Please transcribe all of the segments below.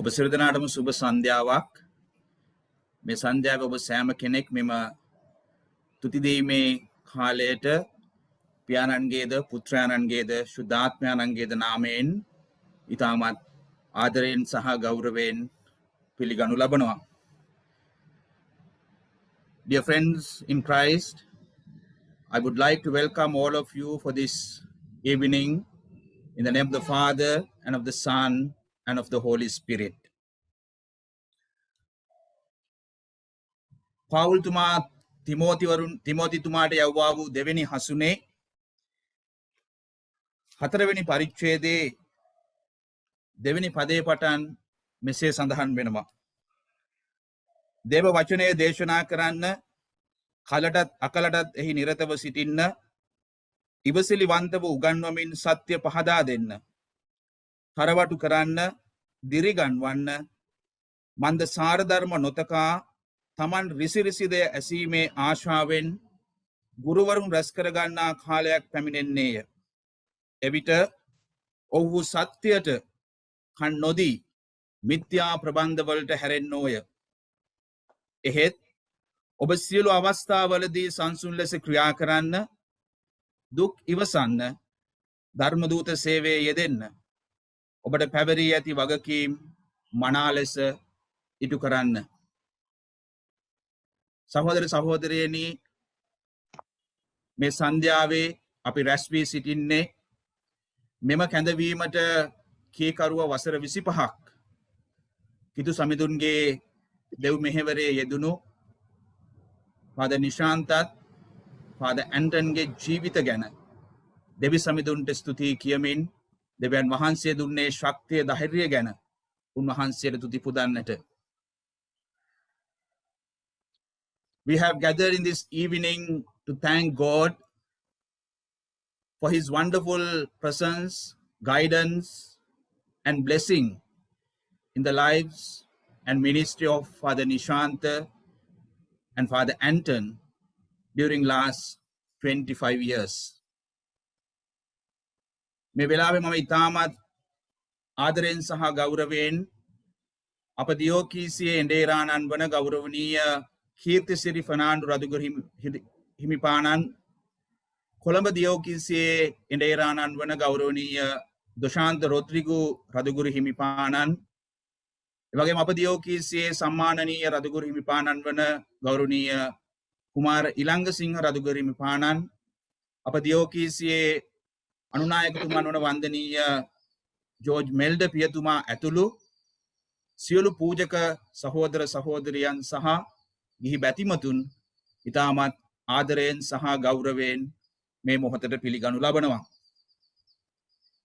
ඔබ සියලු දෙනාටම සුබ සන්ධ්‍යාවක්. මේ සන්ධ්‍යාවේ ඔබ සෑම කෙනෙක් මෙම තුති දෙීමේ කාලයට පියාණන්ගේද පුත්‍රයාණන්ගේද ශුද්ධාත්මයාණන්ගේද නාමයෙන් ඉතාමත් ආදරයෙන් සහ ගෞරවයෙන් පිළිගනු ලබනවා. Dear friends in Christ, I would like to welcome all of you for this evening in the name of the Father and of the Son and of the Holy Spirit. පවුල් තුමා තිමෝතිතුමාට යවවා වූ දෙවෙනි හසුනේ 4 වෙනි පරිච්ඡේදයේ දෙවෙනි පදයේ පටන් මෙසේ සඳහන් වෙනවා. දේව වචනය දේශනා කරන්න, කලටත් අකලටත් එහි නිරතව සිටින්න, ඉවසිලිවන්තව උගන්වමින් සත්‍ය පහදා දෙන්න, කරවටු කරන්න, දිරිගන්වන්න, මන්ද සාරධර්ම නොතකා තමන් රිසිරිසිදය ඇසීමේ ආශාවෙන් ගුරුවරුන් රැස් කරගන්නා කාලයක් පැමිණෙන්නේය. එවිට ඔහු සත්‍යයට කන් නොදී මිත්‍යා ප්‍රබන්ධවලට හැරෙන්නෝය. එහෙත් ඔබ සියලු අවස්ථාවලදී සංසුන් ලෙස ක්‍රියා කරන්න, දුක් ඉවසන්න, ධර්මදූත සේවයේ යෙදෙන්න, ඔබට පැවරී ඇති වගකීම් මනා ලෙස ඉටු කරන්න. සහෝදර සහෝදරයනි, මේ සන්ධ්‍යාවේ අපි රැස් වී සිටින්නේ මෙම කැඳවීමට කීකරුව වසර 25ක් කිතු සමිඳුන්ගේ දෙව් මෙහෙවරේ යෙදුණු ෆාදර් නිශාන්තත් ෆාදර් ඇන්ටන්ගේ ජීවිත ගැන දෙවි සමිඳුන්ට ස්තුතියි කියමින් දෙවියන් වහන්සේ දුන්නේ ශක්තිය ධෛර්යය ගැන උන්වහන්සේට තුති පුදන්නට. We have gathered in this evening to thank God for his wonderful presence, guidance, and blessing in the lives and ministry of Father Nishanta and Father Anton during last 25 years. මේ වෙලාවේ මම ඉතාමත් ආදරයෙන් සහ ගෞරවයෙන් අප දියෝකීසියේ එඬේරාණන් වන ගෞරවනීය කීර්තිසිරි ෆර්නාන්ඩෝ රදුගුරු හිමිපාණන්, කොළඹ දියෝකීසියේ එඬේරාණන් වන ගෞරවනීය දොශාන්ත රොද්රිගු රදුගුරු හිමිපාණන්, එවැගේම අප දියෝකීසියේ සම්මානනීය රදුගුරු හිමිපාණන් වන ගෞරවනීය කුමාර ඉලංගසිංහ රදුගුරු හිමිපාණන්, අප දියෝකීසියේ අනුනායකතුමන් වන වන්දනීය ජෝර්ජ් මෙල්ඩ පියතුමා ඇතුළු සියලු පූජක සහෝදර සහෝදරියන් සහ ගිහි බැතිමතුන් ඉතාමත් ආදරයෙන් සහ ගෞරවයෙන් මේ මොහොතට පිළිගනු ලබනවා.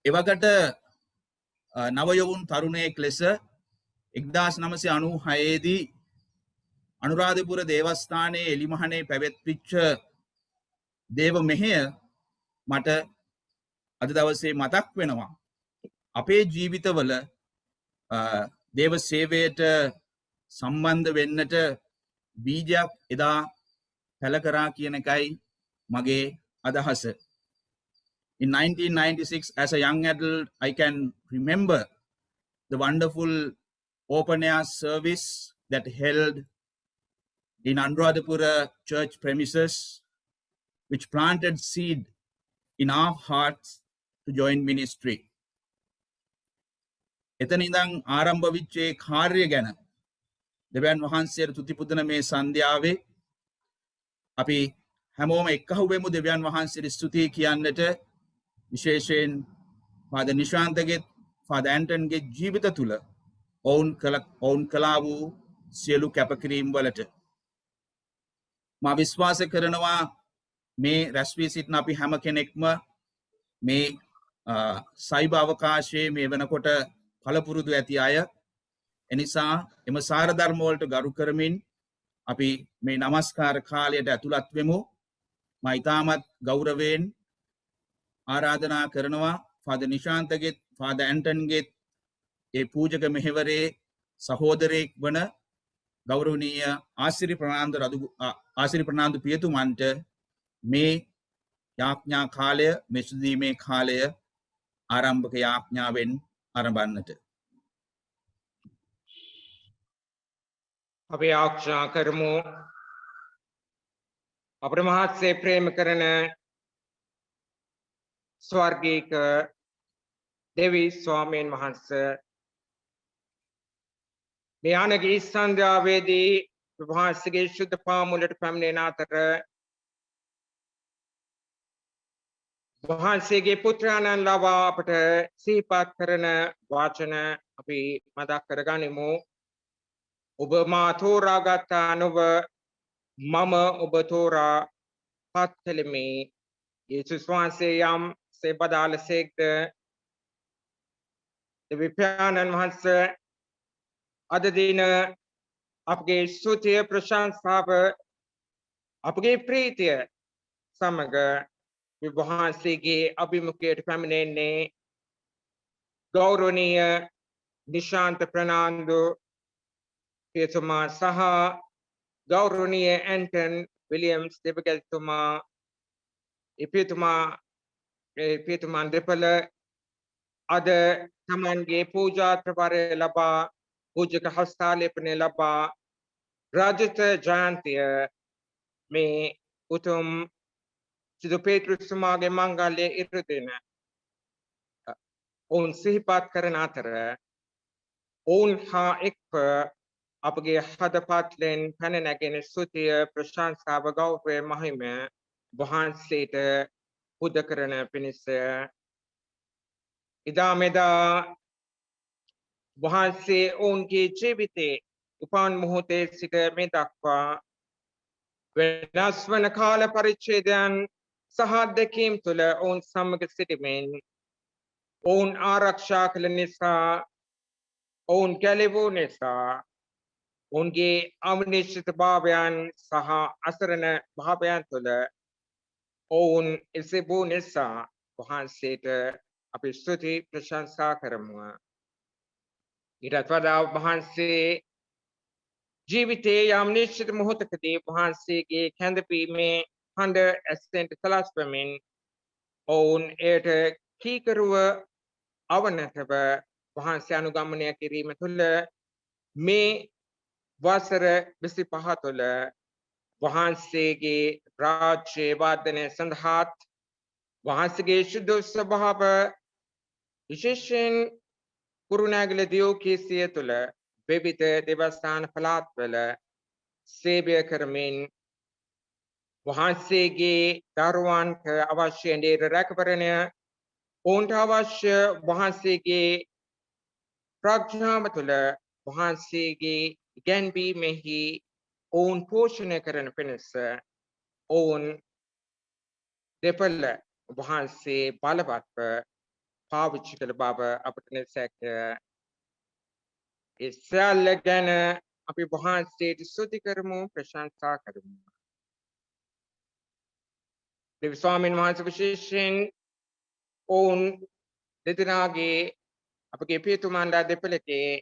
එවකට නවයවුන් තරුණයෙක් ලෙස 1996 දී අනුරාධපුර දේවස්ථානයේ එලිමහනේ පැවැත්විච්ච දේව මෙහෙය මට අද දවසේ මතක් වෙනවා. අපේ ජීවිතවල දේව සේවයට සම්බන්ධ වෙන්නට බීජයක් එදා පැල කරා කියන එකයි මගේ අදහස. In 1996, as a young adult, I can remember the wonderful open air service that held in Anuradhapura church premises, which planted seed in our hearts to join ministry. එතන ඉඳන් ආරම්භ වෙච්ච ඒ කාර්ය ගැන දෙවියන් වහන්සේට තුති පුදන මේ සන්ධ්‍යාවේ අපි හැමෝම එක්කහුව වෙමු දෙවියන් වහන්සේට ස්තුතියි කියන්නට, විශේෂයෙන් ෆාදර් නිශාන්තගේ ෆාදර් ඇන්ටන්ගේ ජීවිත තුළ ඔවුන් කළා වූ සියලු කැපකිරීම් වලට. මා විශ්වාස කරනවා මේ රැස් වී සිටින අපි හැම කෙනෙක්ම මේ සයිබ අවකාශයේ මේ වෙනකොට පළපුරුදු ඇති අය. එනිසා එම සාරධර්ම වලට ගරු කරමින් අපි මේ නමස්කාර කාලයට ඇතුළත් වෙමු. මා ඉතාමත් ගෞරවයෙන් ආරාධනා කරනවා ෆාදර් නිශාන්තගේ ෆාදර් ඇන්ටන්ගේ ඒ පූජක මෙහෙවරේ සහෝදරයෙක් වන ගෞරවනීය ආසිරි ප්‍රනාන්දු පියතුමන්ට මේ යාඥා කාලය, මෙසුදීමේ කාලය ආරම්භක යාඥාවෙන් ආරම්භන්නට. අපි ආරක්ෂා කරමු අපේ මහත්සේ ප්‍රේම කරන ස්වර්ගීක දෙවි ස්වාමීන් වහන්සේ මේ ආනගේ සන්ධ්‍යාවේදී වහන්සේගේ ශුද්ධ පාමුලට පැමිණෙන අතර වහන්සේගේ පුත්‍රයන්න් ලවා අපට සිහිපත් කරන වචන අපි මතක් කරගනිමු. ඔබ මා තෝරාගත්තා නොව මම ඔබ තෝරා පත් කළෙමි. යේසුස් වහන්සේ යම් සේබදාලසේක්ද දෙවි පියාණන් වහන්සේ අද දින අපගේ ස්තුතිය ප්‍රශංසාව අපගේ ප්‍රීතිය සමග වහන්සේගේ අභිමුඛයට පැමිණෙන්නේ ගෞරවනීය නිශාන්ත ප්‍රනාන්දු පියතුමා සහ ගෞරවනීය ඇන්ටන් විලියම්ස් දෙපගැතිතුමා පියතුමන් දෙපළ අද තමන්ගේ පූජාත්‍රවරය ලබා පූජක හස්තාලේපනය ලබා රාජිත ජයන්තිය මේ උතුම් සිදු පේතෘස්තුමාගේ මංගල්‍ය ඉරුදින ඔවුන් සිහිපත් කරන අතර ඔවුන් හා එක්ව අපගේ හදපත්ලෙන් පැන නැගෙන ස්තුතිය ප්‍රශංසාව ගෞරවය මහිම වහන්සේට පුද කරන පිණිස ඉදා මෙදා වහන්සේ ඔවුන්ගේ ජීවිතේ උපන් මොහොතේ සිට මේ දක්වා වෙනස් වන කාල පරිච්ඡේදයන් සහ අත්දැකීම් තුළ ඔවුන් සමග සිටීමෙන් ඔවුන් ආරක්ෂා කළ නිසා ඔවුන් ගැලවූ නිසා ඔවුන්ගේ අවිනිශ්චිත භාවයන් සහ අසරණ භාවයන් තුළ ඔවුන් එසෙබූ නිසා වහන්සේට අපි ස්තුති ප්‍රශංසා කරමු. ඊටත් වඩා වහන්සේ ජීවිතයේ යම් නිශ්චිත මොහොතකදී වහන්සේගේ කැඳපීමේ හඬ ඇසෙන්ට සලස්වමින් ඔවුන් එයට කීකරුව අවනතව වහන්සේ අනුගමනය කිරීම තුළ මේ වසර 25 තුළ වහන්සේගේ රාජ්‍ය වර්ධනය සඳහාත් වහන්සේගේ ශුද්ධ ස්වභාව විශේෂයෙන් කුරුණෑගල දියෝකීසිය තුළ විවිධ දේවස්ථාන පළාත්වල සේවය කරමින් වහන්සේගේ දරුවන්ට අවශ්‍ය දේර රැකවරණය ඔවුන්ට අවශ්‍ය වහන්සේගේ ප්‍රඥාව තුළ වහන්සේගේ ඉගැන්වීමෙහි ඔවුන් පෝෂණය කරන පිණිස ඔවුන් දෙපළ වහන්සේ බලවත්ව පාවිච්චි කළ බව අපට නිසැක. ඒ සියල්ල ගැන අපි වහන්සේට ස්තුති කරමු ප්‍රශංසා කරමු. දෙවි ස්වාමීන් වහන්සේ විශේෂයෙන් ඔවුන් දෙදෙනාගේ අපගේ පියතුමන්ලා දෙපළගේ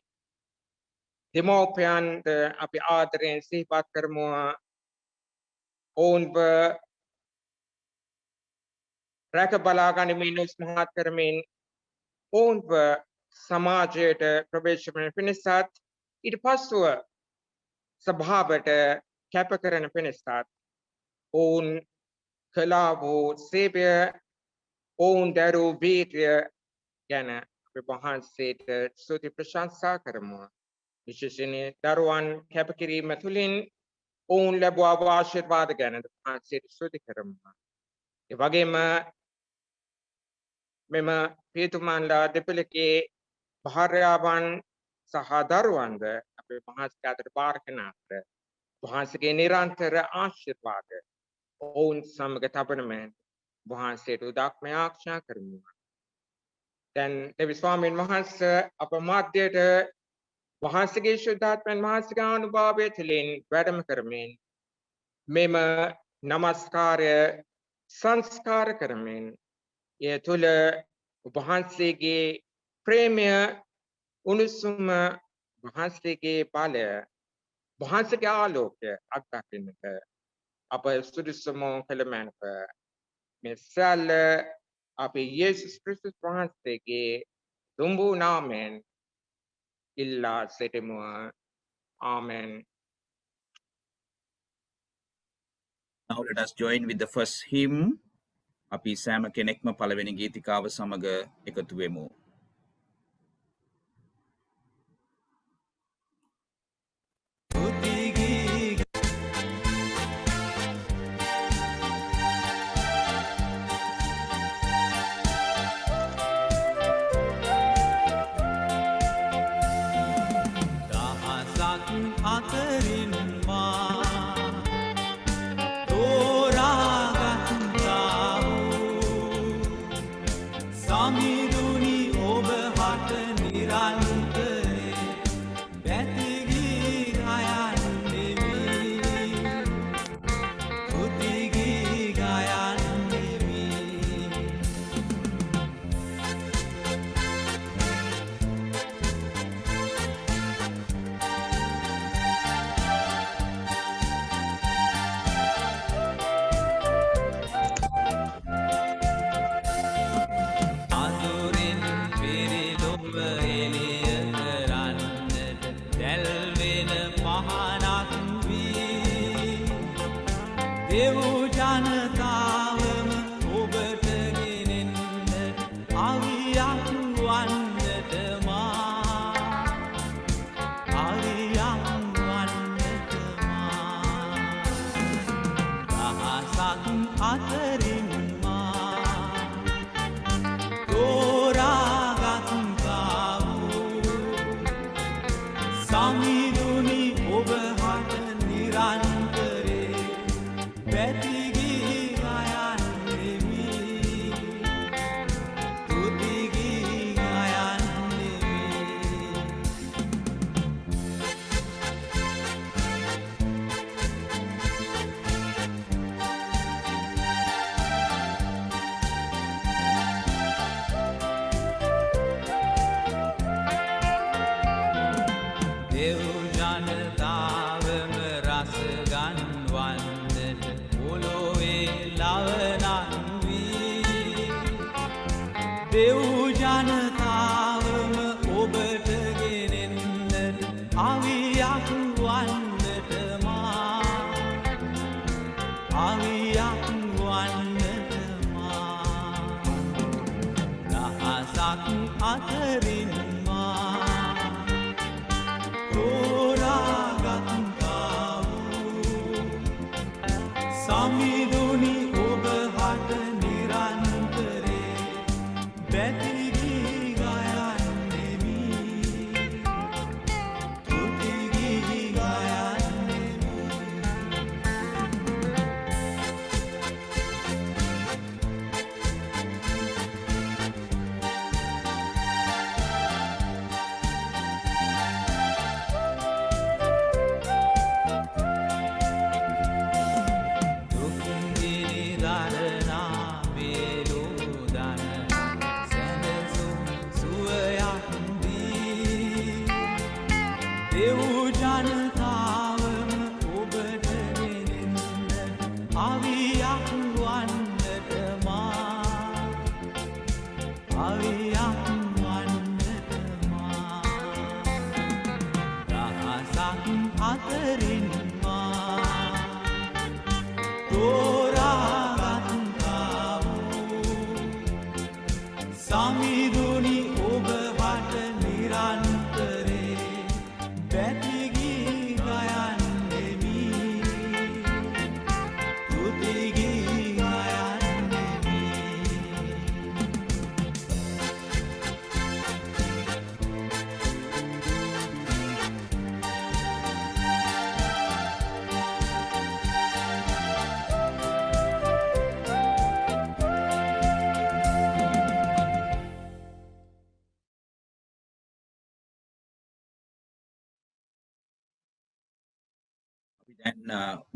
දෙමෝපියන්ට අපි ආදරයෙන් සිහිපත් කරමු. ඔවුන්ව රැක බලා ගනිමින් උස්මහත් කරමින් ඔවුන්ව සමාජයට ප්‍රවේශ වන පිණිසත් ඊට පස්සුව සභාවට කැප කරන පිණිසත් ඔවුන් කළා වූ සේවය ඔවුන් දරූ වීර්ය ගැන අපි වහන්සේට ස්තුති ප්‍රශංසා කරමු. විශේෂයෙන් දරුවන් කැපකිරීම තුළින් ඔවුන් ලැබුවා ආශිර්වාද ගැන වහන්සේට ස්තුති කරමු. ඒ වගේම මෙම පියතුමන්ලා දෙපළගේ භාර්යාවන් සහ දරුවන්ද අපේ වහන්සේ අතට බාර කරන අතර වහන්සේගේ නිරන්තර ආශිර්වාද ඔවුන් සමග තබන මෙන් වහන්සේට උදාක්මය ආරක්ෂා කරමු. දැන් දෙවි ස්වාමීන් වහන්සේ අප මධ්‍යයට වහන්සේගේ ශුද්ධාත්මයන් වහන්සේගේ අනුභවය තුළින් වැඩම කරමින් මෙම නමස්කාරය සංස්කාර කරමින් එය තුළ වහන්සේගේ ප්‍රේමය උණුසුම වහන්සේගේ බලය වහන්සේගේ ආලෝකය අත්දකින්නට අප සුදුසුම කළ මැනව මේ සියල්ල අපේ යේසුස් ක්‍රිස්තුස් වහන්සේගේ දුම්බු නාමයෙන් ඉල්ලා සිටිමු. ආමෙන්. Now let us join with the first hymn. අපි සෑම කෙනෙක්ම පළවෙනි ගීතිකාව සමග එකතු වෙමු.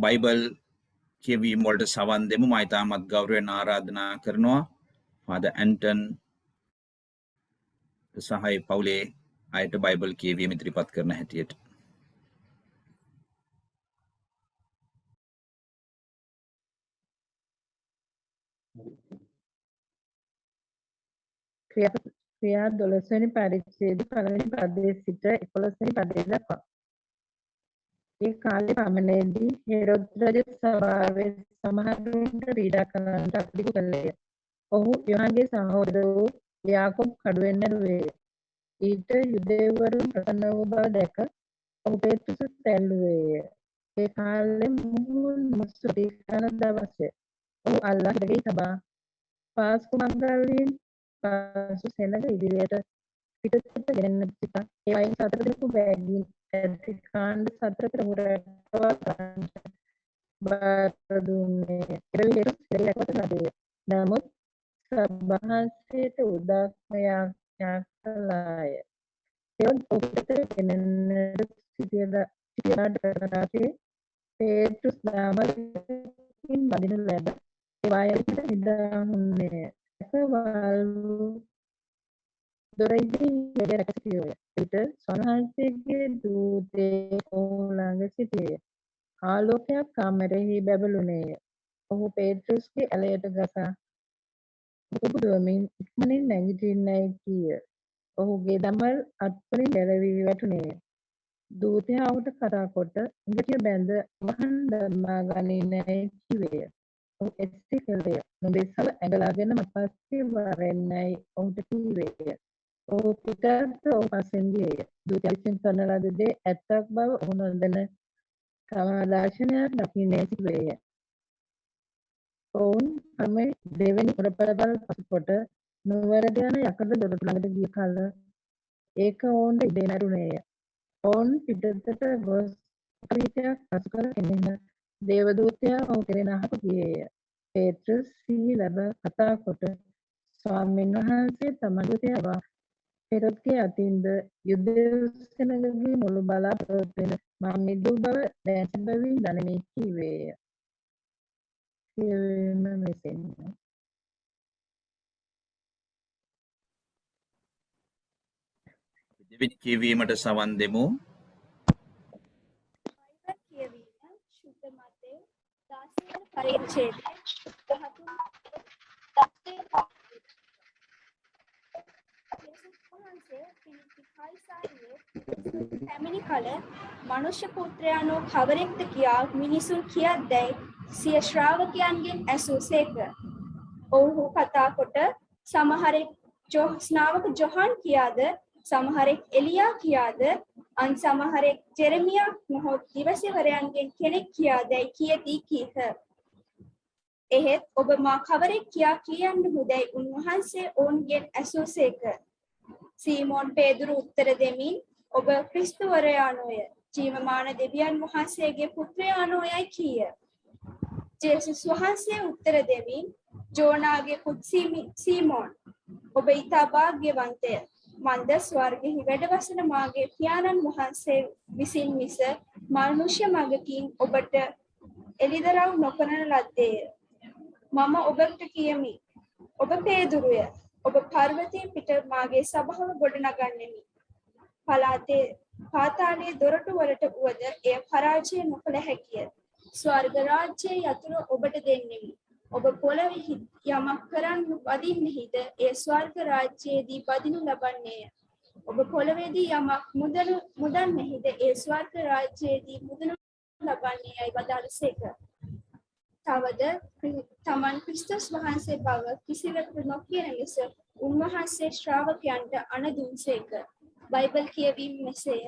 බයිබල් කියවීම වලට සවන් දෙමු. මම ඉතාමත් ගෞරවයෙන් ආරාධනා කරනවා ෆාදර් ඇන්ටන් සහයි පවුලේ අයට බයිබල් කියවීම ඉදිරිපත් කරන හැටියට. ක්‍රියා 12 වෙනි පරිච්ඡේදයේ 1 වෙනි පදයේ සිට 11 වෙනි පදය දක්වා. ඒ කාලේ පමණේදී හෙරොද් රජ සභාවේ සමහරුන්ට පීඩා කරන්නට අපිරිපු කළේය. ඔහු යොහන්ගේ සහෝදර වූ යාකොබ් කඩුවෙන් ඇරුවේය. ඊට යුදෙව්වරුන් ප්‍රසන්න වූ බව දැක ඔහු පේත්රුස් තැල්ලුවේය. ඒ කාලේ මුහුණු කරන දවසය. ඔහු අල්ලා හිරගෙයි තබා පාස්කු මංගල්‍යයෙන් පසු සෙනඟ ඉදිරියට පිටතට ගෙනෙන්නට සිතා ඒ වයින් 4 දෙනෙකු බැගින් ඇති කාණ්ඩ 4කට ඔහු රැකවා ගන්නට බාර දුන්නේය. එබැවින් හෙරොද් සිරගෙයි රැකවත ලදේය. නමුත් සභාංශයට උදාත්ම යාඥා කළාය. හෙරොද් ඔහු පිටතට ගෙනෙන්නට සිටියදාට කරන රාත්‍රියේ පේත්රුස් දාමරින් බඳිනු ලැබ ඒ වායලකට නිදාහුන්නේය. රැකවල්වූ දොරෙහිදී රැක සිටියෝය. එවිට ස්වාමීන්වහන්සේගේ දූතයෙක් ඔහු ළඟ සිටියේය. ආලෝකයක් කාමරයෙහි බැබළුණේය. ඔහු පේත්රුස්ගේ ඇලයට ගසා බුබුදුවමින් ඉක්මනින් නැගිටින්නැයි කීය. ඔහුගේ දමල් අත්වලින් ගැලවී වැටුණේය. දූතයා ඔහුට කතා කොට ඉඟටිය බැඳ වහන් දමා ගනින්නැයි කිවේය. ඔහු එසේ කළේය. නුඹේ සව ඇඟලාගෙන මපස්සේ වරෙන්නැයි ඔහුට කීවේය. ඔහු පිටත් ඔහු පසෙන් ගියේය. දූතයා විසින් කරන ලද දේ ඇත්තක් බව ඔහු නොදැන තවම දර්ශනයක් දකින්නේ සිටුවේය. ඔවුන් දෙවෙනි පුරපරදල් පසුකොට නුවරට යන යකඩ දොරටු ළඟට ගිය කල ඒක ඔවුන්ට ඉබේ මැරුණේය. ඔවුන් පිටතට ගොස් ප්‍රීතියක් පසු කර කෙනෙන දේවදූතයා ඔහු කෙරෙන අහක ගියේය. පේත්රුස් සිහි ලැබ කතා කොට ස්වාමීන් වහන්සේ තම දූතයා හෙරොද්ගේ අතින්ද යුදෙව් සෙනඟගේ මුළු බලාපොරොත්තු වෙන මා මිදූ බව දැන් සැබවින් දනිමි කීවේය. කියවීම මෙසේය. දෙවෙනි කියවීමට සවන් දෙමු. කියවීම ශුද්ධ මතේ 16 වන පරිච්ඡේදයේ 13 වහන්සේ පිළිපි කයිසාරියේ පැමිණි කල මනුෂ්‍ය පුත්‍රයාණෝ කවරෙක්ද කියා මිනිසුන් කියද්දැයි සිය ශ්‍රාවකයන්ගෙන් ඇසූසේක. ඔවුහු කතා කොට සමහරෙක් ස්නාවක ජොහන් කියාද, සමහරෙක් එලියා කියාද, අන් සමහරෙක් ජෙරමියා නොහොත් දිවසවරයන්ගෙන් කෙනෙක් කියාදැයි කියති කීහ. එහෙත් ඔබ මා කවරෙක් කියා කියන්නහුදැයි උන්වහන්සේ ඔවුන්ගෙන් ඇසූසේක. සීමෝන් පේදුරු උත්තර දෙමින් ඔබ ක්‍රිස්තුවරයාණෝය, ජීවමාන දෙවියන් වහන්සේගේ පුත්‍රයාණෝයයි කීය. ජේසුස් වහන්සේ උත්තර දෙමින් ජෝනාගේ පුත් සීමෝන්, ඔබ ඉතා භාග්‍යවන්තය. මන්ද ස්වර්ගෙහි වැඩවසන මාගේ පියාණන් වහන්සේ විසින් මිස මනුෂ්‍ය මගකින් ඔබට එළිදරව් නොකරන ලද්දේය. මම ඔබට කියමි, ඔබ පේදුරුය. ඔබ පර්වතයේ පිට මාගේ සභාව ගොඩනගන්නෙමි. පාතාලයේ දොරටු වලට වුවද එය පරාජය නොකළ හැකිය. ස්වර්ග රාජ්‍යයේ යතුරු ඔබට දෙන්නෙමි. ඔබ පොළොවෙහි යමක් කරන්න වදින්නෙහිද එය ස්වර්ග රාජ්‍යයේදී බදිනු ලබන්නේය. ඔබ පොළොවේදී යමක් මුදන්නෙහිද ඒ ස්වර්ග රාජ්‍යයේදී මුදනු ලබන්නේයයි වදාළසේක. තවද තමන් ක්‍රිස්තුස් වහන්සේ බව කිසිවෙකු නොකියන ලෙස උන්වහන්සේ ශ්‍රාවකයන්ට අණදුන්සේක. බයිබල් කියවීම මෙසේය.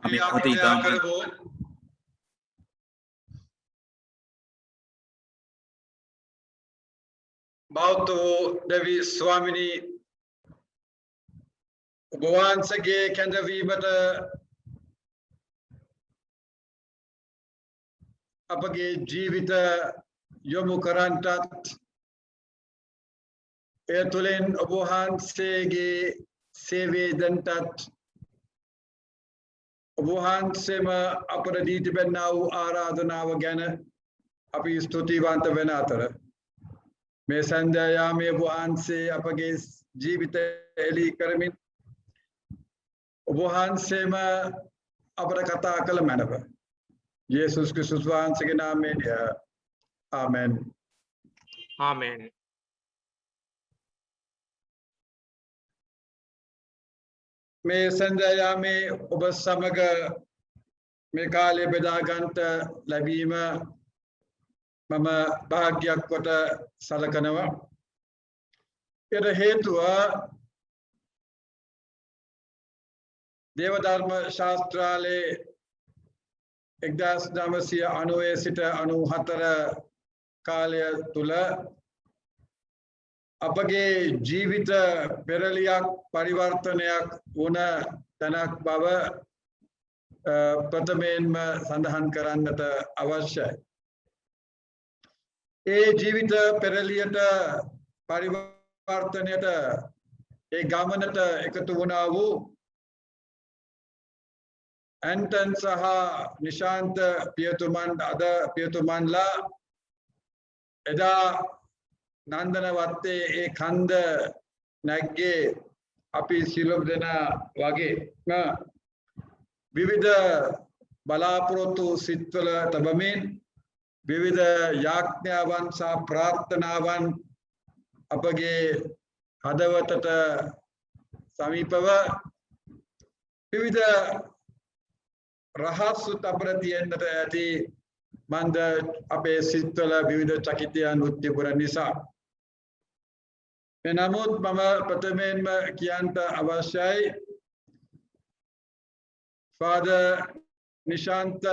අපි අතීතම් බෞද්ධ දෙවි ස්වාමිනී ඔබ වහන්සේගේ කැඳවීමට අපගේ ජීවිත යොමු කරන්නටත් එය තුළින් ඔබ වහන්සේගේ සේවයේ දන්ටත් ඔබ වහන්සේම අපට දී තිබෙනා වූ ආරාධනාව ගැන අපි ස්තුතිවන්ත වෙන අතර මේ සන්ධ්‍යා යාමයේ ඔබ වහන්සේ අපගේ ජීවිත එළි කරමින් ඔබ වහන්සේම අපට කතා කළ මැනව යේසුස් ක්‍රිස්තුස් වහන්සේගේ නාමයෙන් ආමෙන්. මේ සන්දයාමේ ඔබ සමග මේ කාලය බෙදා ගන්නට ලැබීම මම භාග්‍යයක් කොට සලකනවා. ඒට හේතුව දේවධර්ම ශාස්ත්‍රාලයේ 1990 සිට 94 කාලය තුල අපගේ ජීවිත පෙරලියක් පරිවර්තනයක් වුණ තැනක් බව ප්‍රථමයෙන්ම සඳහන් කරන්නට අවශ්‍යයි. ඒ ජීවිත පෙරලියට පරිවර්තනයට ඒ ගමනට එකතු වුණා වූ ඇන්ටන් සහ නිශාන්ත පියතුමන් අද පියතුමන්ලා එදා නන්දන වත්තේ ඒ කන්ද නැග්ගේ අපි සියලුම දෙනා වගේ විවිධ බලාපොරොත්තු සිත්වල තබමින් විවිධ යාඥාවන් සහ ප්‍රාර්ථනාවන් අපගේ හදවතට සමීපව විවිධ රහස්සුත් අපර තියෙන්නට ඇති මන්ද අපේ සිත්වල විවිධ චකිතයන් උත්තිපුර නිසා. නමුත් මම ප්‍රථමයෙන්ම කියන්නට අවශ්‍යයි ෆාදර් නිශාන්ත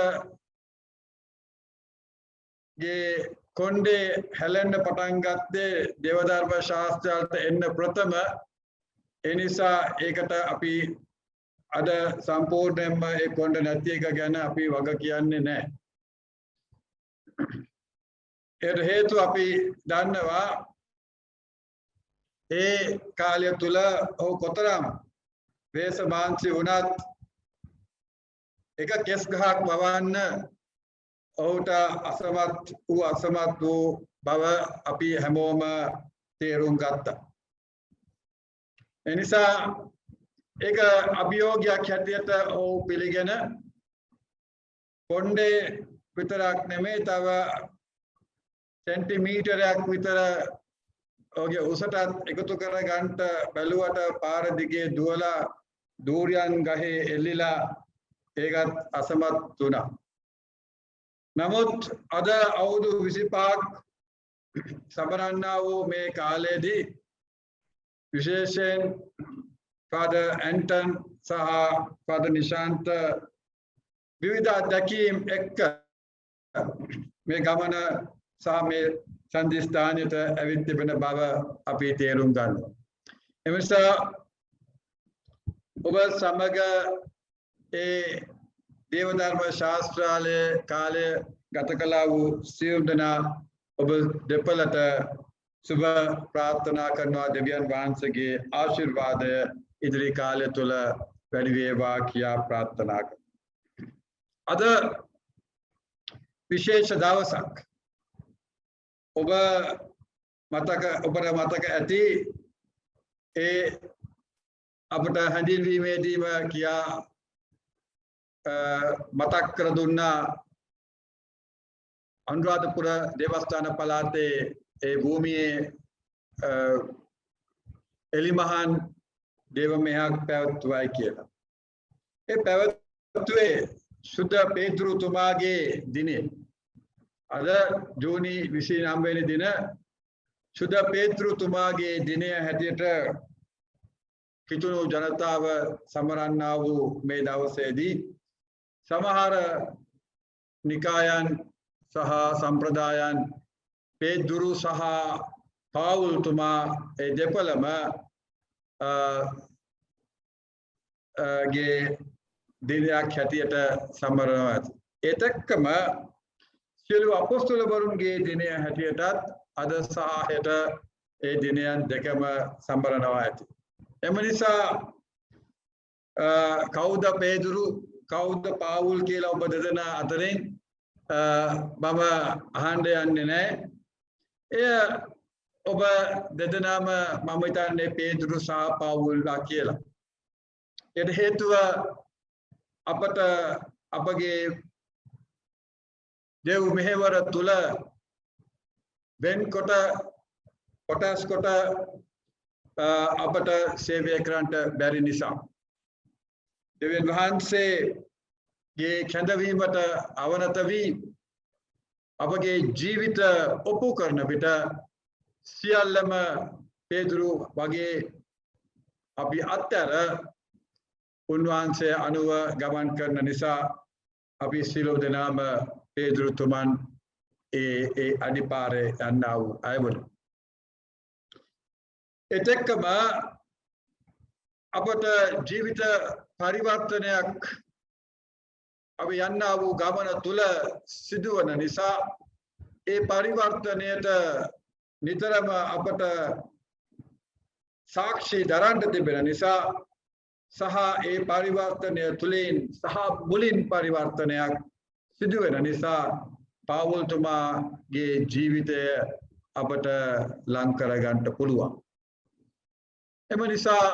ගේ කොණ්ඩේ හැලෙන්න පටන් ගත්තේ දේවධර්ම ශාස්ත්‍රයට එන්න ප්‍රථම ඒ නිසා ඒකට අපි අද සම්පූර්ණයෙන්ම ඒ කොණ්ඩ නැති එක ගැන අපි වග කියන්නේ නැහැ. ඒට හේතුව අපි දන්නවා ඒ කාලය තුල ඔහු කොතරම් වේස මාංශි වුණත් එක කෙස් ගහක් වවන්න ඔහුට අසමත් වූ බව අපි හැමෝම තේරුම් ගත්තා. එනිසා ඒක අභියෝගයක් හැටියට ඔහු පිළිගෙන කොණ්ඩේ විතරක් නෙමෙයි තව සෙන්ටිමීටරයක් විතර ඔහුගේ උසටත් එකතු කර ගන්නට බැලුවට පාර දිගේ දුවලා දූර්යන් ගහේ එල්ලිලා ඒකත් අසමත් වුණා. නමුත් අද අවුරුදු 25ක් සමරන්නා වූ මේ කාලයේදී විශේෂයෙන් ෆාදර් ඇන්ටන් සහ ෆාදර් නිශාන්ත විවිධ අත්දැකීම් එක්ක මේ ගමන සහ මේ සන්ධිස්ථානයට ඇවිත් තිබෙන බව අපි තේරුම් ගන්නවා. එනිසා ඔබ සමග ඒ දේවධර්ම ශාස්ත්‍රාලයේ කාලය ගත කළා වූ සියලු දෙනා ඔබ දෙපළට සුබ ප්‍රාර්ථනා කරනවා දෙවියන් වහන්සේගේ ආශිර්වාදය ඉදිරි කාලය තුල වැඩි වේවා කියා ප්‍රාර්ථනා කරනවා. අද විශේෂ දවසක්. ඔබට මතක ඇති ඒ අපට හැඳින්වීමේදීම කියා මතක් කර දුන්නා අනුරාධපුර දේවස්ථාන පළාතේ ඒ භූමියේ එලිමහන් දේව මෙහෙයක් පැවැත්වුවයි කියලා. ඒ පැවැත්වුවේ සුද්ධ පේතෘතුමාගේ දිනේ. අද ජූනි 29 වෙනි දින සුද්ධ පේතෘතුමාගේ දිනය හැටියට කිතුණු ජනතාව සමරන්නා වූ මේ දවසේදී සමහර නිකායන් සහ සම්ප්‍රදායන් පේදුරු සහ පාවුල්තුමා ඒ දෙපළම ගේ දිනයක් හැටියට සමරනවා ඇති. ඒත් එක්කම සියලු අපොස්තලවරුන්ගේ දිනය හැටියටත් අද සහ හෙට ඒ දිනයන් දෙකම සමරනවා ඇති. එම නිසා කවුද පේදුරු කවුද පාවුල් කියලා ඔබ දෙදෙනා අතරින් මම අහන්න යන්නේ නැහැ. එය ඔබ දෙදෙනාම මම හිතන්නේ පේදුරු සහ පාවුල්ලා කියලා. ඒට හේතුව අපට අපගේ දෙව් මෙහෙවර තුල වෙන්කොට කොටස් කොට අපට සේවය කරන්නට බැරි නිසා. දෙවියන් වහන්සේගේ කැඳවීමට අවනත වී අපගේ ජීවිත ඔප්පු කරන විට සියල්ලම පේදුරු වගේ අපි අත්තර උන්වහන්සේ අනුව ගමන් කරන නිසා අපි සියලු දෙනාම පේදුරුතුමන් ඒ අනිපාරේ යන්නා වූ අයවලු. එතෙක්කම අපට ජීවිත පරිවර්තනයක් අපි යන්නා වූ ගමන තුල සිදුවන නිසා ඒ පරිවර්තනයට නිතරම අපට සාක්ෂි දරන්න තිබෙන නිසා සහ ඒ පරිවර්තනය තුලින් සහ මුලින් පරිවර්තනයක් සිදුවෙන නිසා පාවුල්තුමාගේ ජීවිතය අපට ලං කරගන්න පුළුවන්. එම නිසා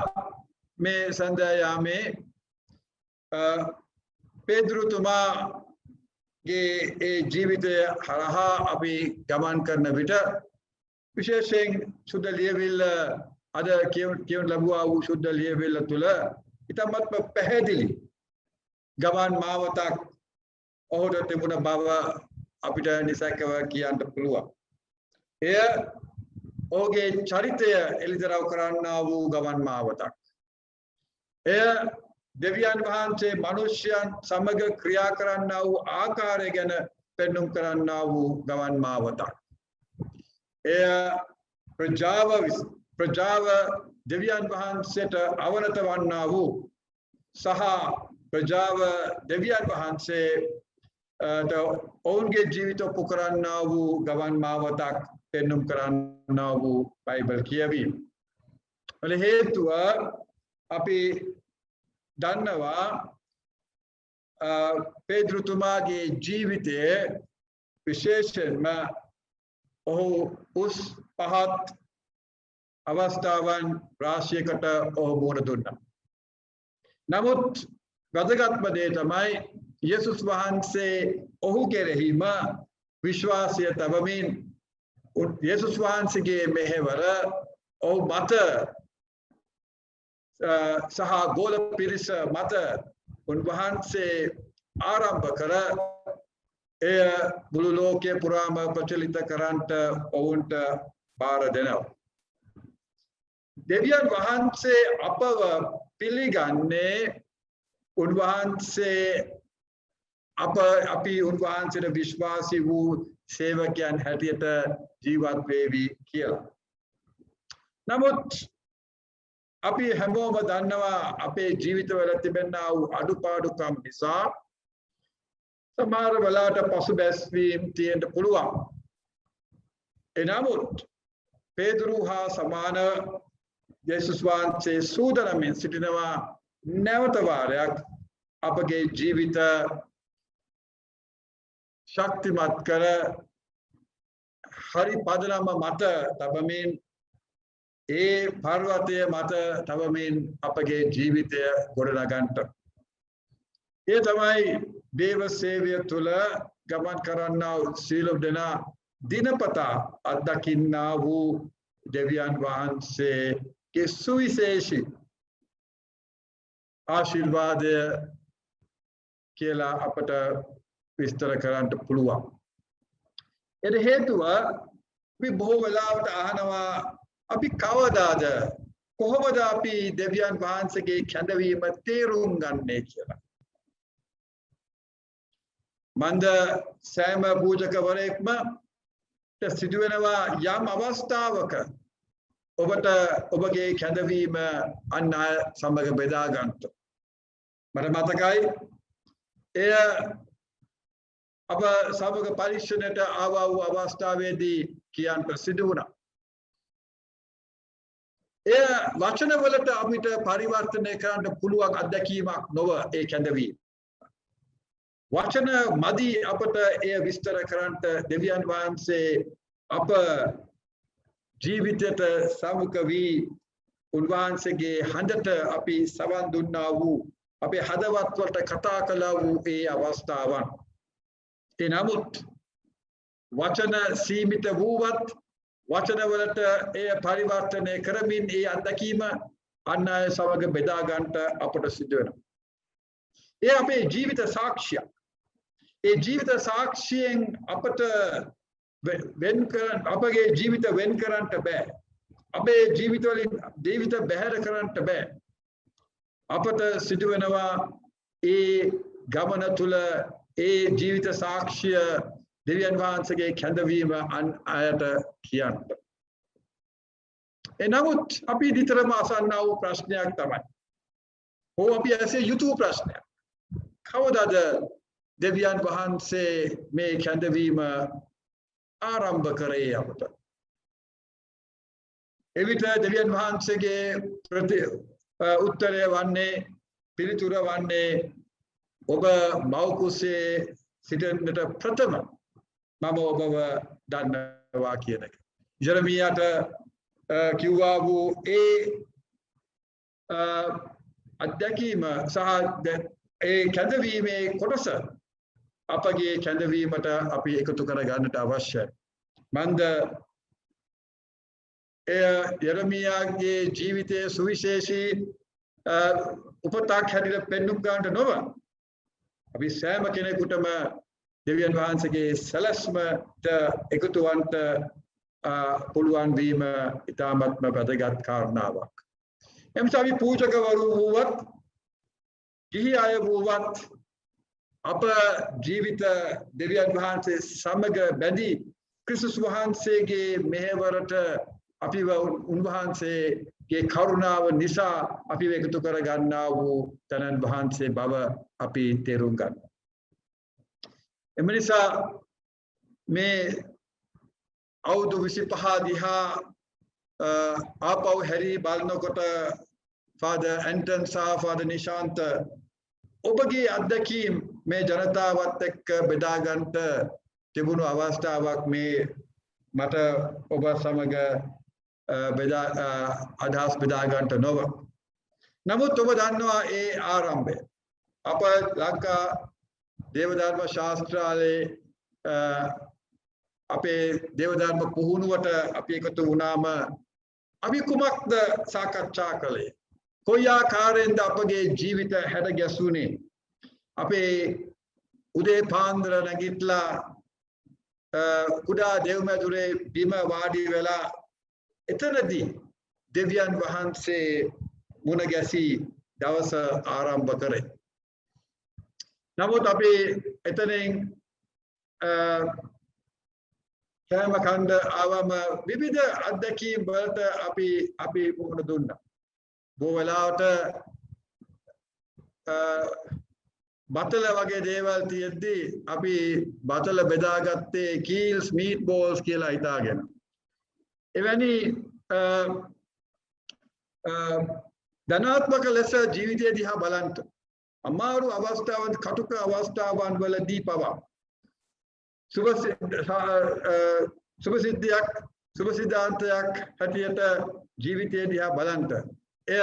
මේ සන්ධ්‍යායාමේ පේදුරුතුමාගේ ඒ ජීවිතය හරහා අපි ගමන් කරන විට විශේෂයෙන් සුද්ධ ලියවිල්ල අද කියවන ලැබුවා වූ සුද්ධ ලියවිල්ල තුළ ඉතාමත්ම පැහැදිලි ගමන් මාවතක් ඔහුට තිබුණ බව අපිට නිසැකව කියන්න පුළුවන්. එය ඔහුගේ චරිතය එළිදරව් කරන්නා වූ ගමන් මාවතක්. එය දෙවියන් වහන්සේ මනුෂ්‍යයන් සමග ක්‍රියා කරන්නා වූ ආකාරය ගැන පෙන්눔 කරන්නා වූ ගමන් මාවතක්. එය ප්‍රජාව දෙවියන් වහන්සේට අවනත වන්නා වූ සහ ප්‍රජාව දෙවියන් වහන්සේ ඔවුන්ගේ ජීවිත ඔප්පු කරන්නා වූ ගමන් මාවතක් පෙන්눔 කරන්නා වූ බයිබල් කියවීම. වල හේතුව අපි දන්නවා පේදුරුතුමාගේ ජීවිතයේ විශේෂයෙන්ම ඔහු උස් පහත් අවස්ථාවන් රාශියකට ඔහු මුහුණ දුන්නා. නමුත් වැදගත්ම දේ තමයි යේසුස් වහන්සේ ඔහු කෙරෙහිම විශ්වාසය තබමින් යේසුස් වහන්සේගේ මෙහෙවර ඔහු මත සහ ගෝල පිරිස මත උන්වහන්සේ ආරම්භ කර එය මුළු ලෝකයේ පුරාම ප්‍රචලිත කරන්නට ඔවුන්ට බාර දෙනවා. දෙවියන් වහන්සේ අපව පිළිගන්නේ උන්වහන්සේ අපි උන්වහන්සේට විශ්වාසී වූ සේවකයන් හැටියට ජීවත් වේවි කියලා. නමුත් අපි හැමෝම දන්නවා අපේ ජීවිතවල තිබෙනා වූ අඩුපාඩුකම් නිසා සමහර වෙලාවට පසුබැස්වීම් තියෙන්න පුළුවන්. එනමුත් පේදුරු හා සමාන යේසුස් වහන්සේ සූදානම්ෙන් සිටිනවා නැවත වාරයක් අපගේ ජීවිත ශක්තිමත් කර හරි පදනම මත තබමින් ඒ පර්වතය මත තබමින් අපගේ ජීවිතය ගොඩනගන්නට. ඒ තමයි දේව සේවය තුළ ගමන් කරන්නා සීලොබ් දෙනා දිනපතා අත්දකින්නා වූ දෙවියන් වහන්සේගේ සුවිශේෂී ආශිර්වාදය කියලා අපට විස්තර කරන්න පුළුවන්. එද හේතුව අපි බොහෝ වෙලාවට අහනවා අපි කවදාද කොහොමද අපි දෙවියන් වහන්සේගේ කැඳවීම තේරුම් ගන්නේ කියලා. මන්ද සෑම පූජකවරයෙක්ම සිදුවෙනවා යම් අවස්ථාවක ඔබට ඔබගේ කැඳවීම අන් අය සමග බෙදා ගන්නට. මට මතකයි එය අප සමග පරීක්ෂණයට ආවා වූ අවස්ථාවේදී කියන්නට සිදු වුණා. එය වචනවලට අපිට පරිවර්තනය කරන්න පුළුවන් අත්දැකීමක් නොව ඒ කැඳවීම. වචන මදි අපට එය විස්තර කරන්නට දෙවියන් වහන්සේ අප ජීවිතයට සමුඛ වී උන්වහන්සේගේ හඬට අපි සවන් දුන්නා වූ අපේ හදවත් වලට කතා කළා වූ ඒ අවස්ථාවන්. එනමුත් වචන සීමිත වූවත් වචනවලට එය පරිවර්තනය කරමින් ඒ අත්දැකීම අන් අය සමග බෙදා ගන්නට අපට සිදු වෙනවා. ඒ අපේ ජීවිත සාක්ෂියක්. ඒ ජීවිත සාක්ෂියෙන් අපට අපගේ ජීවිත වෙන් කරන්නට බෑ. අපේ ජීවිතවලින් ජීවිත බැහැර කරන්නට බෑ. අපට සිදුවෙනවා ඒ ගමන තුල ඒ ජීවිත සාක්ෂිය දෙවියන් වහන්සේගේ කැඳවීම අන් අයට කියන්න. නමුත් අපි නිතරම අසන්නා වූ ප්‍රශ්නයක් තමයි. අපි ඇසේ යුතු ප්‍රශ්නයක්. කවදාද දෙවියන් වහන්සේ මේ කැඳවීම ආරම්භ කරේ අපට? එවිට දෙවියන් වහන්සේගේ උත්තරය වන්නේ පිළිතුර වන්නේ ඔබ මව් කුසේ සිටින්නට ප්‍රථම මම ඔබව දන්නවා කියන එක. ජෙරමියාට කිව්වා වූ ඒ අත්දැකීම සහ ඒ කැඳවීමේ කොටස අපගේ කැඳවීමට අපි එකතු කර ගන්නට අවශ්‍යයි. මන්ද යෙරමියාගේ ජීවිතයේ සුවිශේෂී උපතක් හැටියට පෙන්නුම් ගන්නට නොව අපි සෑම කෙනෙකුටම දෙවියන් වහන්සේගේ සැලැස්මට එකතු වන්නට පුළුවන් වීම ඉතාමත්ම වැදගත් කාරණාවක්. එනිසා අපි පූජකවරු වුවත් ගිහි අය වුවත් අප ජීවිත දෙවියන් වහන්සේ සමග බැඳී ක්‍රිස්තුස් වහන්සේගේ මෙහෙවරට අපිව උන්වහන්සේගේ කරුණාව නිසා අපි එකතු කර ගන්නා වූ තනන් වහන්සේ බව අපි තේරුම් ගන්න. එම නිසා මේ අවුරුදු 25 දිහා ආපහු හැරි බලනකොට ෆාදර් ඇන්ටන් සහ ෆාදර් නිශාන්ත ඔබගේ අත්දැකීම් මේ ජනතාවත් එක්ක බෙදා ගන්නට තිබුණු අවස්ථාවක් මේ මට ඔබ සමග අදහස් බෙදා ගන්නට නොව. නමුත් ඔබ දන්නවා ඒ ආරම්භය. අප ලංකා දේවධර්ම ශාස්ත්‍රාලයේ අපේ දේවධර්ම පුහුණුවට අපි එකතු වුණාම අපි කුමක්ද සාකච්ඡා කළේ? කොයි ආකාරයෙන්ද අපගේ ජීවිත හැඩ ගැසුනේ? අපේ උදේ පාන්දර නැගිටලා කුඩා දෙව්මැදුරේ බිම වාඩි වෙලා එතනදී දෙවියන් වහන්සේ මුණ ගැසී දවස ආරම්භ කරේ. නමුත් අපි එතනින් කෑම කන්ද ආවම විවිධ අත්දැකීම් වලට අපි මුහුණ දුන්නා. බොහෝ වෙලාවට බතල වගේ දේවල් තියෙද්දි අපි බතල බෙදාගත්තේ කීල්ස් මීට් බෝල්ස් කියලා හිතාගෙන. එවැනි ධනාත්මක ලෙස ජීවිතය දිහා බලන්න අමාරු අවස්ථාවන් කටුක අවස්ථාවන් වලදී පවා සුභසිද්ධාන්තයක් හැටියට ජීවිතය දිහා බලන්න එය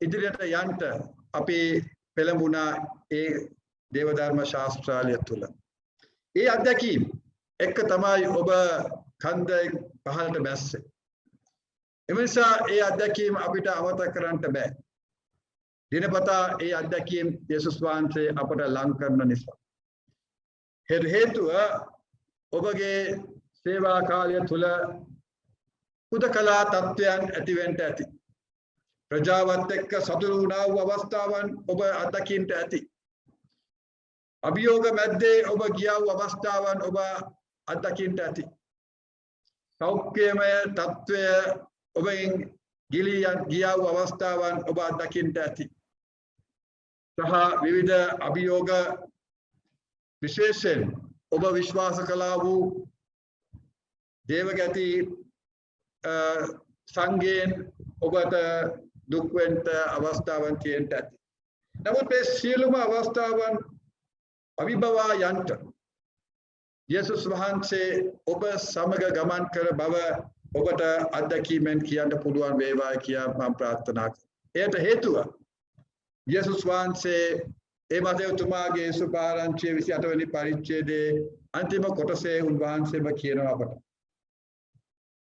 ඉදිරියට යන්න අපි පෙළඹුණා ඒ දේවධර්ම ශාස්ත්‍රාලය තුල. ඒ අත්දැකීම් එක්ක තමයි ඔබ කන්ද පහළට බැස්සේ. එම නිසා ඒ අත්දැකීම් අපිට අමතක කරන්න බෑ. දිනපතා ඒ අත්දැකීම් යේසුස් වහන්සේ අපට ලං කරන නිසා. හේතුව ඔබගේ සේවා කාලය තුල උදකලා තත්වයන් ඇතිවෙන්න ඇති. ප්‍රජාවත් එක්ක සතුටු වුණා වූ අවස්ථාවන් ඔබ අත්දකින්න ඇති. අභියෝග මැද්දේ ඔබ ගියා වූ අවස්ථාවන් ඔබ අත්දකින්න ඇති. සෞඛ්‍යමය තත්වය ඔබෙන් ගියා වූ අවස්ථාවන් ඔබ අත්දකින්න ඇති. සහ විවිධ අභියෝග විශේෂයෙන් ඔබ විශ්වාස කළා වූ දේවගති සංගයෙන් ඔබට දුක් වෙන්න අවස්ථාවන් තියෙන්න ඇති. නමුත් මේ සියලුම අවස්ථාවන් අවිභවා යන්ට යේසුස් වහන්සේ ඔබ සමග ගමන් කර බව ඔබට අත්දැකීමෙන් කියන්න පුළුවන් වේවා කියා මම ප්‍රාර්ථනා කරනවා. එයට හේතුව යේසුස් වහන්සේ ඒ මතයතුමාගේ සුපාරංචියේ 28 වෙනි පරිච්ඡේදයේ අන්තිම කොටසේ උන්වහන්සේම කියනවා අපට.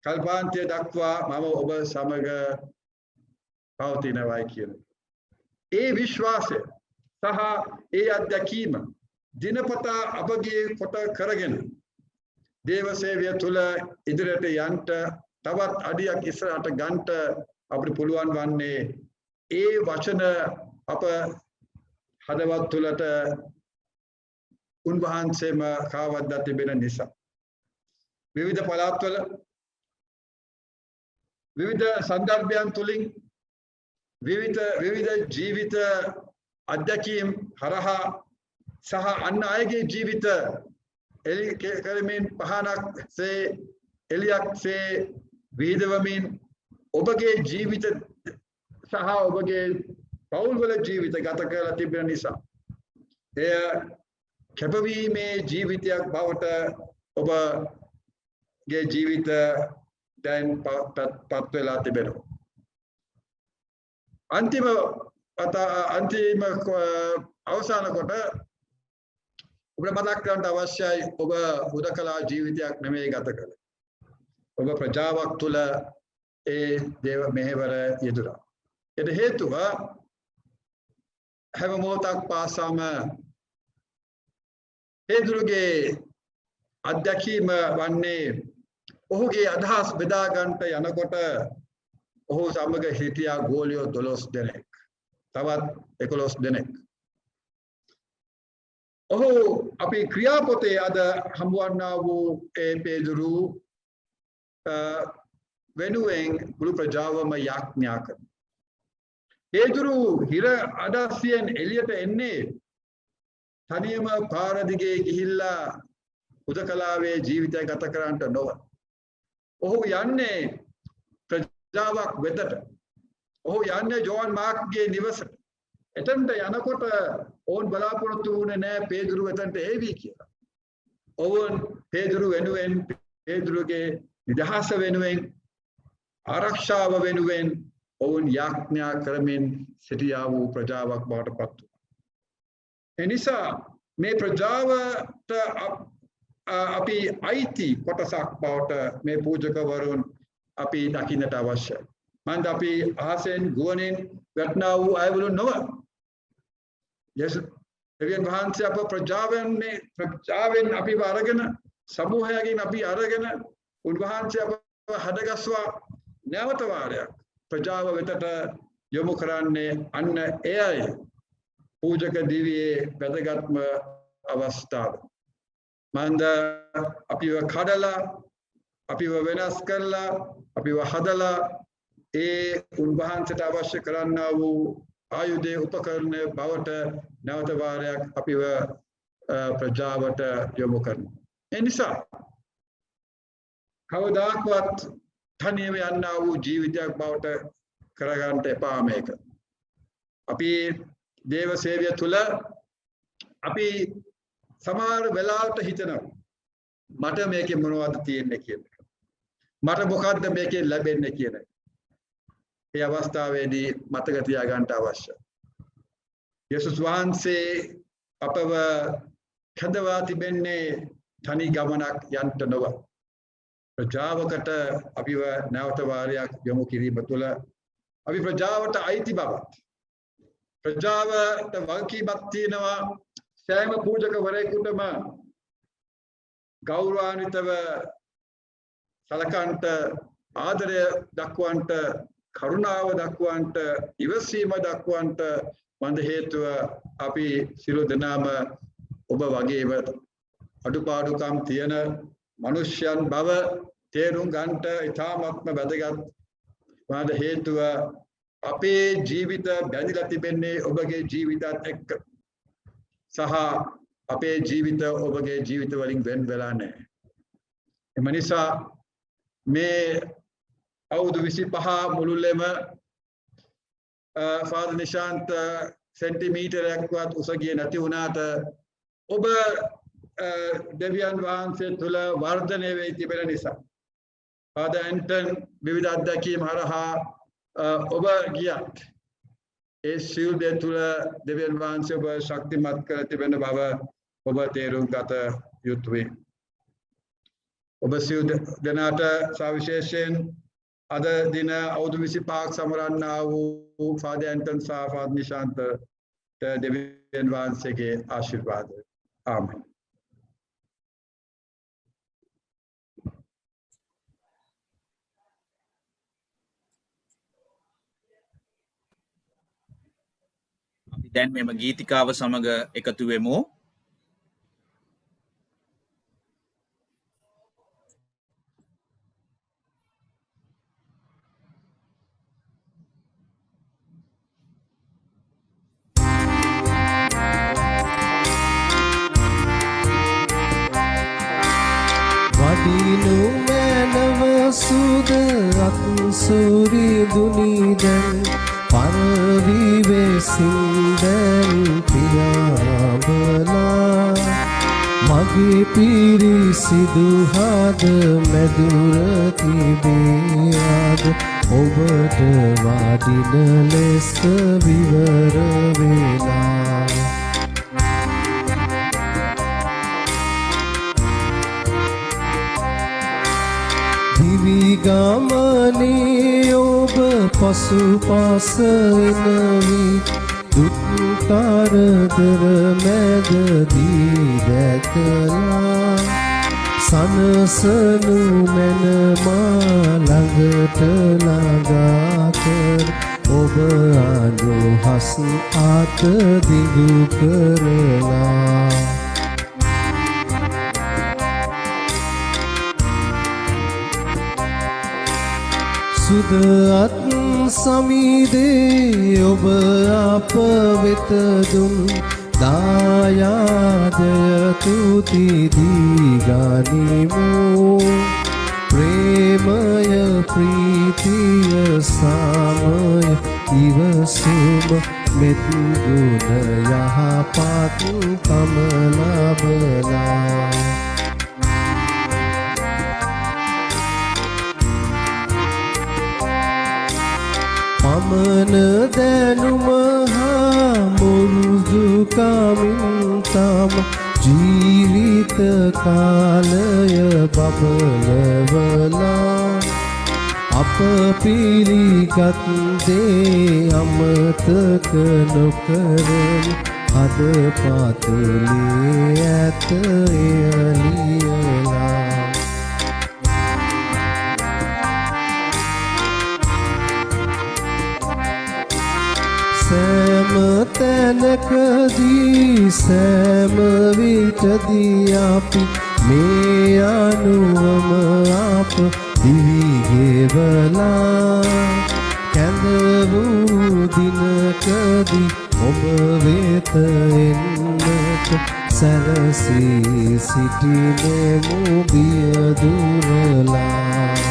කල්පාන්තය දක්වා මම ඔබ සමග පවතිනවායි කියන. ඒ විශ්වාසය සහ ඒ අත්දැකීම දිනපතා අපගේ කොට කරගෙන දේව සේවය තුළ ඉදිරියට යන්න තවත් අඩියක් ඉස්සරහට ගන්නට අපිට පුළුවන් වන්නේ ඒ වචන අප හදවත් තුළට උන්වහන්සේම කාවද්දා තිබෙන නිසා විවිධ පළාත්වල විවිධ සන්දර්භයන් තුලින් විවිධ ජීවිත අත්දැකීම් හරහා සහ අන් අයගේ ජීවිත එලි කරමින් පහනක්සේ එලියක්සේ විහිදවමින් ඔබගේ ජීවිත සහ ඔබගේ පවුල්වල ජීවිත ගත කරලා තිබෙන නිසා එය කැපවීමේ ජීවිතයක් බවට ඔබගේ ජීවිත දැන් පත් වෙලා තිබෙනවා. අන්තිම අවසාන කොට ඔබ මතක් කරගන්න අවශ්‍යයි ඔබ හුදකලා ජීවිතයක් නෙමෙයි ගත කළේ. ඔබ ප්‍රජාවක් තුළ ඒ දේව මෙහෙවර යෙදුණා. ඒට හේතුව හැම මොහොතක් පාසාම පේදුරුගේ අත්දැකීම වන්නේ ඔහුගේ අදහස් බෙදා ගන්නට යනකොට ඔහු සමග හිටියා ගෝලියෝ 12 දෙනෙක්. තවත් 11 දෙනෙක්. ඔහු අපි ක්‍රියාපොතේ අද හමුවන්නා වූ ඒ පේදුරු වෙනුවෙන් මුළු ප්‍රජාවම යාඥා කරනවා. පේදුරු හිර අඩස්සියෙන් එළියට එන්නේ තනියම පාර දිගේ ගිහිල්ලා උදකලාවේ ජීවිතය ගත කරන්නට නොව. ඔහු යන්නේ ප්‍රජාවක් වෙතට. ඔහු යන්නේ ජෝන් මාර්ක්ගේ නිවසට. එතනට යනකොට ඕන් බලාපොරොත්තු වුණේ නැහැ පේදුරු වෙතට එවි කියලා. ඔවුන් පේදුරු වෙනුවෙන් පේදුරුගේ නිදහස වෙනුවෙන් ආරක්ෂාව වෙනුවෙන් ඔවුන් යාඥා කරමින් සිටියා වූ ප්‍රජාවක් බවට පත් වුණා. එනිසා මේ ප්‍රජාවට අපි අයිති කොටසක් බවට මේ පූජකවරුන් අපි දකින්නට අවශ්‍යයි. මන්ද අපි අහසෙන් ගුවනින් වැටනා වූ අයවලු නොව. දෙවියන් වහන්සේ අප ප්‍රජාවෙන් අපිව අරගෙන සමූහයකින් අපි අරගෙන උන්වහන්සේ අප හදගස්වා නැවත වාරයක් ප්‍රජාව වෙතට යොමු කරන්නේ අන්න එයයි පූජක දිවියේ වැදගත්ම අවස්ථාව. මන්ද අපිව කඩලා අපිව වෙනස් කරලා අපිව හදලා ඒ උන්වහන්සේට අවශ්‍ය කරන්නා වූ ආයුධයේ උපකරණ බවට නැවත වාරයක් අපිව ප්‍රජාවට යොමු කරනවා. ඒ නිසා කවදාක්වත් තනියම යන්නා වූ ජීවිතයක් බවට කරගන්නට එපා මේක. අපි දේව සේවය තුළ අපි සමහර වෙලාවට හිතනවා මට මේකේ මොනවද තියෙන්නේ කියලා. මට මොකද්ද මේකේ ලැබෙන්නේ කියලා. ඒ අවස්ථාවේදී මතක තියාගන්න අවශ්‍යයි. යේසුස් වහන්සේ අපව කැඳවා තිබෙන්නේ තනි ගමනක් යන්න නොව. ප්‍රජාවකට අපිව නැවත වාරයක් යොමු කිරීම තුළ අපි ප්‍රජාවට අයිති බවත් ප්‍රජාවට වගකීමක් තියෙනවා. සෑම පූජකවරයෙකුටම ගෞරවාන්විතව සලකන්ට ආදරය දක්වන්ට කරුණාව දක්වන්ට ඉවසීම දක්වන්ට වඳ හේතුව අපි සියලු දෙනාම ඔබ වගේම අඩුපාඩුකම් තියෙන මනුෂ්‍යයන් බව තේරුම් ගන්නට ඉතාමත්ම වැදගත්. වඳ හේතුව අපේ ජීවිත බැඳිලා තිබෙන්නේ ඔබගේ ජීවිතත් එක්ක. සහ අපේ ජීවිත ඔබගේ ජීවිත වලින් වෙන් වෙලා නැහැ. එම නිසා මේ අවුරුදු 25 මුළුල්ලේම ෆාදර් නිශාන්ත සෙන්ටිමීටරයක්වත් උස ගියේ නැති වුණාට ඔබ දෙවියන් වහන්සේ තුල වර්ධනය වෙයි තිබෙන නිසා ෆාදර් ඇන්ටන් විවිධ අත්දැකීම් හරහා ඔබ ගියත් ඒ සියලු දේ තුළ දෙවියන් වහන්සේ ඔබ ශක්තිමත් කර තිබෙන බව ඔබ තේරුම් ගත යුතුයි. ඔබ සියලු දෙනාට සවිශේෂයෙන් අද දින අවුරුදු 25ක් සමරන්නා වූ ෆාදර් ඇන්ටන් සහ ෆාදර් නිශාන්ත දෙවියන් වහන්සේගේ ආශිර්වාද. ආමෙන්. අපි දැන් මෙම ගීතිකාව සමග එකතු වෙමු. වඩිනු මැනව සුද අත්සුරි දුනිදැන් පරවිවෙසින්දැන් පියාබලා මගේ පිරිසිදු හද මැදුර තිබියාද ඔබට වඩින ලෙස විවර වෙලා දිවිගමනේ ඔබ පසුපස එනවි දුක් කරදර මැදදී දැකලා සනසනු මැන මා ළඟට ළඟා කර ඔබ අනුහස් අත දිගු කරලා සුද අත් සමීදේ ඔබ අප වෙත දුන් දායාදය තුති දී ගනිමු ප්‍රේමය ප්‍රීතිය සාමය ඉවසුම මෙත් ගුණ යහපත් කම ලබලා මමන දැනුම හා මුරුදු කමින් තම ජීවිත කාලය බබලවලා අප පිළිගත් දේ අමතක නොකරන අද පාතුලේ ඇත එයලියලා සෑම තැනකදී සෑම විටදී අපි මේ අනුවම අප දිවිගෙවලා කැඳ වූ දිනකදී ඔබ වෙත එන්නට සැරසී සිටිනෙමු බිය දුරලා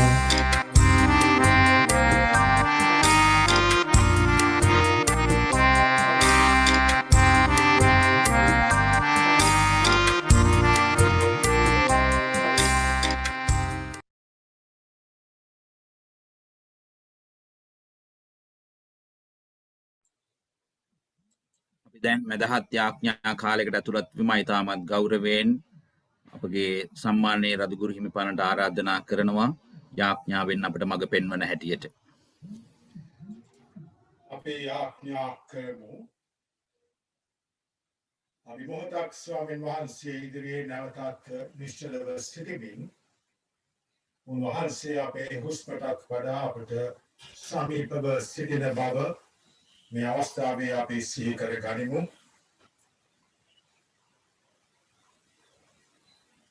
දැන් මැදහත් යාඥා කාලයකට ඇතුළත් වීමයි තාමත් ගෞරවයෙන් අපගේ සම්මානීය රදුගුරු හිමිපාණන්ට ආරාධනා කරනවා යාඥාවෙන් අපට මඟ පෙන්වන හැටියට. අපේ යාඥා කරමු. අපි මොහොතක් ස්වාමීන් වහන්සේ ඉදිරියේ නැවතත් නිශ්චලව සිටිමින් උන්වහන්සේ අපේ හුස්මටත් වඩා අපට සමීපව සිටින බව මේ අවස්ථාවේ අපි සිහි කර ගනිමු.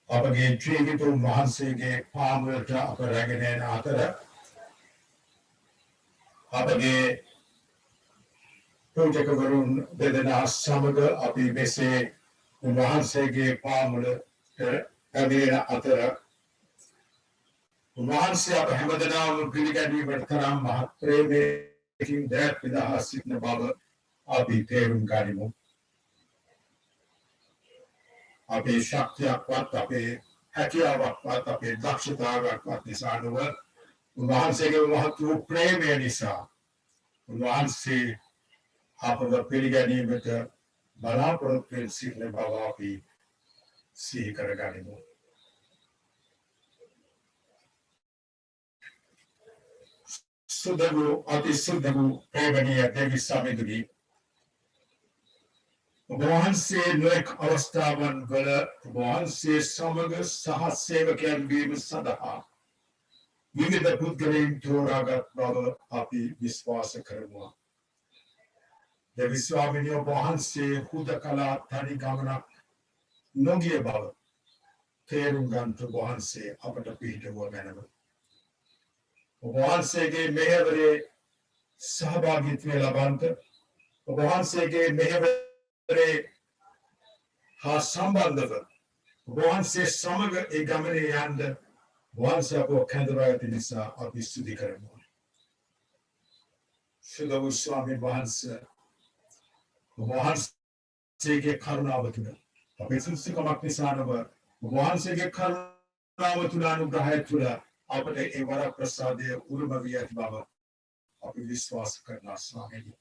අපගේ ජීවිත උන්වහන්සේගේ පාමුලට අප රැගෙන යන අතර අපගේ පූජකවරුන් දෙදෙනා සමග අපි මෙසේ උන්වහන්සේගේ පාමුලට රැගෙන අතර උන්වහන්සේ අප හැමදෙනාම පිළිගැනීමට තරම් මහත් ප්‍රේමයෙන් දැත් විදහා සිටින බව අපි තේරුම් ගනිමු. අපේ ශක්තියක්වත් අපේ හැකියාවක්වත් අපේ දක්ෂතාවයක්වත් නිසා නොව උන්වහන්සේගේ මහත් වූ ප්‍රේමය නිසා උන්වහන්සේ අපව පිළිගැනීමට බලාපොරොත්තු වෙන සිටින බව අපි සිහි කරගනිමු. සුදු අති සුදු ප්‍රේමණීය දෙවි සමිඳුනි වහන්සේ නොයෙක් අවස්ථාවන් වල වහන්සේ සමග සහ සේවකයන් වීම සඳහා විවිධ පුද්ගලයන් තෝරාගත් බව අපි විශ්වාස කරනවා. දෙවි ස්වාමීන් වහන්සේ හුදකලා තනි ගමනක් නොගිය බව තේරුම් ගන්නට වහන්සේ අපට පිහිටුව මැනව. වහන්සේගේ මෙහෙවරේ සහභාගීත්වය ලබන්නට වහන්සේගේ මෙහෙවරේ හා සම්බන්ධව වහන්සේ සමග ඒ ගමනේ යන්න වහන්සේ අපව කැඳවා ඇති නිසා අපි ස්තුති කරමු. සුදව ස්වාමීන් වහන්සේ වහන්සේගේ කරුණාව තුළ අපේ සුසුකමක් නිසා නොව වහන්සේගේ කරුණාව තුළ අනුග්‍රහය තුළ අපට ඒ වර ප්‍රසාදය උරුම වී ඇති බව අපි විශ්වාස කරනවා ස්වාමීනි.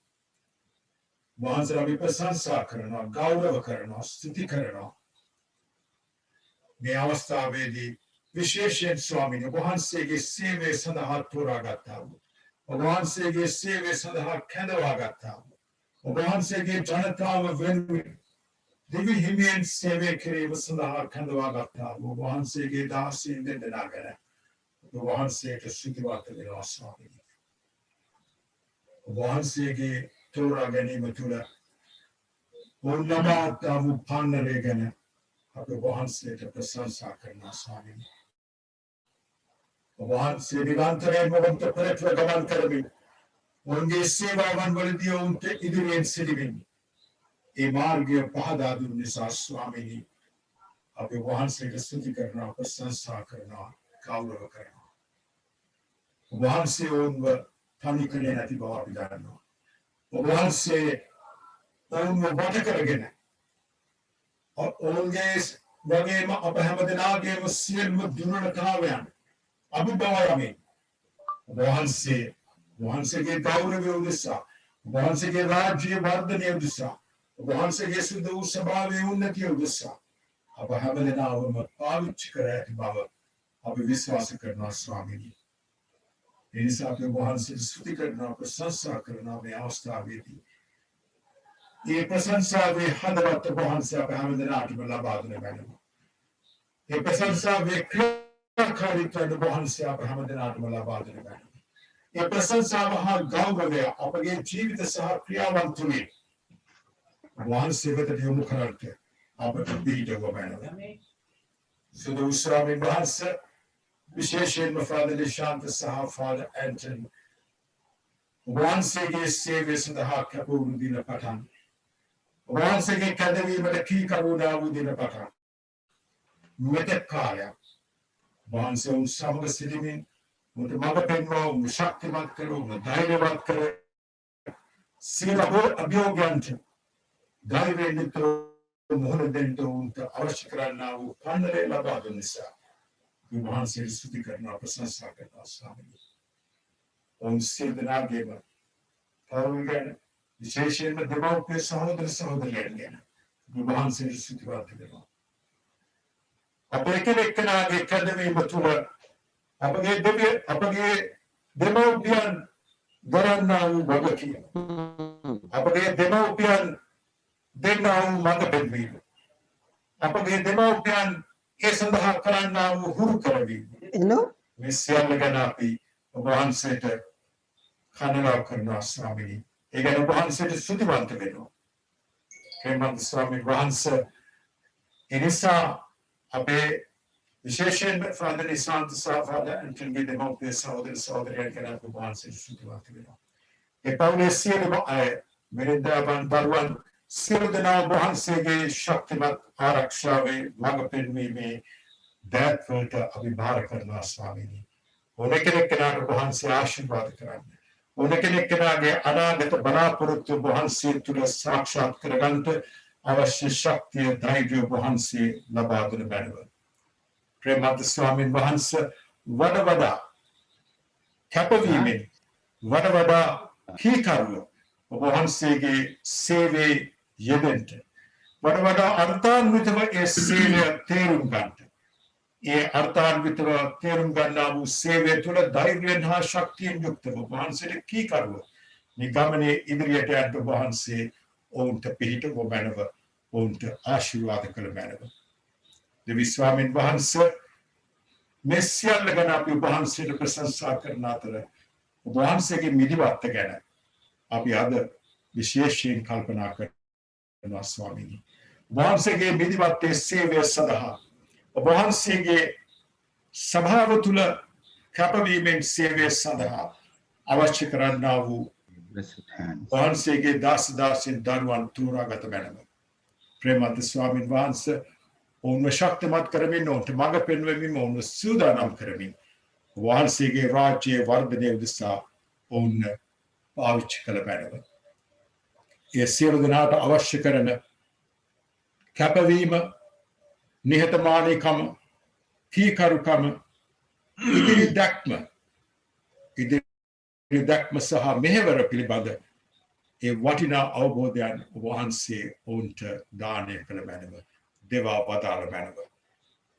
වහන්සේ අපි ප්‍රශංසා කරනවා, ගෞරව කරනවා, ස්තුති කරනවා. මේ අවස්ථාවේදී විශේෂයෙන් ස්වාමීනි වහන්සේගේ සේවය සඳහා තෝරාගත්තා වූ වහන්සේගේ සේවය සඳහා කැඳවා ගත්තා වූ වහන්සේගේ ජනතාව වෙනුවෙන් දිවි හිමියන් සේවය කිරීම සඳහා කැඳවා ගත්තා වූ වහන්සේගේ දාසීන් දෙදෙනා ගැන වහන්සේට ස්තුතිවත් වෙනවා ස්වාමීනි. වහන්සේගේ තෝරා ගැනීම තුළ ලබාගත්තා වූ පන්නරය ගැන අපි වහන්සේට ප්‍රශංසා කරනවා ස්වාමීනි. වහන්සේ නිරන්තරයෙන්ම ඔවුන්ට පෙරටුව ගමන් කරමින් ඔවුන්ගේ සේවාවන් වලදී ඔවුන්ට ඉදිරියෙන් සිටිමින් ඒ මාර්ගය පහදා දුන් නිසා ස්වාමීනි අපි වහන්සේට ස්තුති කරනවා, ප්‍රශංසා කරනවා, ගෞරව කරනවා. වහන්සේ ඔවුන්ව තනි කළේ නැති බව අපි දන්නවා. වහන්සේ ඔවුන්ව වට කරගෙන ඔවුන්ගේ වගේම අප හැම දෙනාගේම සියලුම දුර්වලතාවයන් අභිභවයමින් වහන්සේගේ ගෞරවය උදෙසා වහන්සේගේ රාජ්‍ය වර්ධනය උදෙසා වහන්සේගේ සුද්ධ වූ ස්වභාවයේ උන්නතිය උදෙසා අප හැම දෙනාවම පාවිච්චි කර ඇති බව අපි විශ්වාස කරනවා ස්වාමීනි. ඒ නිසා අපි වහන්සේට ස්තුති කරනවා, ප්‍රශංසා කරනවා මේ අවස්ථාවේදී. ඒ ප්‍රශංසාවේ හදවත වහන්සේ අප හැම දෙනාටම ලබා දෙන බැලුවා. ඒ ප්‍රශංසාවේ ක්‍රියාකාරීත්වය වහන්සේ අප හැම දෙනාටම ලබා දෙන බැලුවා. ඒ ප්‍රශංසාව හා ගෞරවය අපගේ ජීවිත සහ ක්‍රියාවන් තුළින් වහන්සේ වෙතට යොමු කරන්නට අපට පිහිටව බැලුවා. සුදු ස්වාමීන් වහන්සේ විශේෂයෙන්ම ෆාදර් ලිශාන්ත සහ ෆාදර් ඇන්ටන් වහන්සේගේ සේවය සඳහා කැපවුණු දින පටන් වහන්සේගේ කැඳවීමට කීකරුණා වූ දින පටන් මෙතෙක් කාලයක් වහන්සේ උන් සමග සිටිමින් උන්ට මඟ පෙන්වා උන් ශක්තිමත් කර උන් ධෛර්යවත් කර සියලු අභියෝගයන්ට ධෛර්යයෙන් යුතුව මුහුණ දෙන්න උන්ට අවශ්‍ය කරන්නා වූ පන්නරය ලබා දුන් නිසා වහන්සේ ස්තුති කරනවා, ප්‍රශංසා කරනවා ස්වාමීනි. ඔවුන් සියලු දෙනාගේම පවුල් ගැන විශේෂයෙන්ම දෙමව්පිය සහෝදර සහෝදරියන් ගැන වහන්සේ ස්තුතිවත් කරනවා. අපේ කෙනෙක්ගේ කැඳවීම තුළ අපගේ දෙමව්පියන් දරන්නා වූ වගකීම අපගේ දෙමව්පියන් දෙන්නා වූ මඟ පෙන්වීම අපගේ දෙමව්පියන් ඒ සඳහා කරන්නා වූ හුරු කරවීම මේ සියල්ල ගැන අපි වහන්සේට කනගාව කරනවා ස්වාමීනි. ඒ ගැන වහන්සේට ස්තුතිවන්ත වෙනවා. හේමන්ත ස්වාමීන් වහන්සේ එනිසා අපේ විශේෂයෙන් ෆාදර් නිසාන්ත සහ ෆාදර් ඇන්ටන්ගේ දෙමව්පිය සහෝදර සහෝදරියන් ගැන අපි වහන්සේට ස්තුතිවන්ත වෙනවා. ඒ පවුලේ සියලුම අය මෙරින්දාවන් දරුවන් සියලු දෙනා වහන්සේගේ ශක්තිමත් ආරක්ෂාවේ මඟ පෙන්වීමේ දෑත්වලට අපි භාර කරනවා ස්වාමීනි. ඕන කෙනෙක්ට වහන්සේ ආශිර්වාද කරන්න. ඕන කෙනෙක්ගේ අනාගත බලාපොරොත්තු වහන්සේ තුළ සාක්ෂාත් කරගන්නට අවශ්‍ය ශක්තිය ධෛර්යය වහන්සේ ලබා දෙන බැලුව. ප්‍රේමවත් ස්වාමීන් වහන්සේ වඩා කැපවීමෙන් වඩා කීකරුව වහන්සේගේ සේවයේ යෙදෙන්න වඩා අර්ථාන්විතව ඒ සේවය තේරුම් ගන්නට ඒ අර්ථාන්විතව තේරුම් ගන්නා වූ සේවය තුළ ධෛර්යයෙන් හා ශක්තියෙන් යුක්තව වහන්සේට කීකරුව මේ ගමනේ ඉදිරියට යන්න වහන්සේ ඔවුන්ට පිහිටව මැනව ඔවුන්ට ආශිර්වාද කළ මැනව. දෙවි ස්වාමීන් වහන්සේ මේ සියල්ල ගැන අපි ඔබ වහන්සේට ප්‍රශංසා කරන අතර ඔබ වහන්සේගේ මිදිවත්ත ගැන අපි අද විශේෂයෙන් කල්පනා කරනවා ස්වාමීනි. ඔබ වහන්සේගේ මිදිවත්තේ සේවය සඳහා ඔබ වහන්සේගේ සභාව තුළ කැපවීමෙන් සේවය සඳහා අවශ්‍ය කරන්නා වූ වහන්සේගේ දාස දාසීන් දරුවන් තෝරාගත මැනව. ප්‍රේමන්ත ස්වාමීන් වහන්සේ ඔවුන්ව ශක්තිමත් කරමින් ඔවුන්ට මඟ පෙන්වමින් ඔවුන්ව සූදානම් කරමින් වහන්සේගේ රාජ්‍යයේ වර්ධනය උදෙසා ඔවුන් පාවිච්චි කළ මැනව. ඒ සියලු දෙනාට අවශ්‍ය කරන කැපවීම, නිහතමානීකම, කීකරුකම, ඉදිරි දැක්ම සහ මෙහෙවර පිළිබඳ ඒ වටිනා අවබෝධයන් වහන්සේ ඔවුන්ට දානය කළ මැනව. දේවා වදාළ මැනව.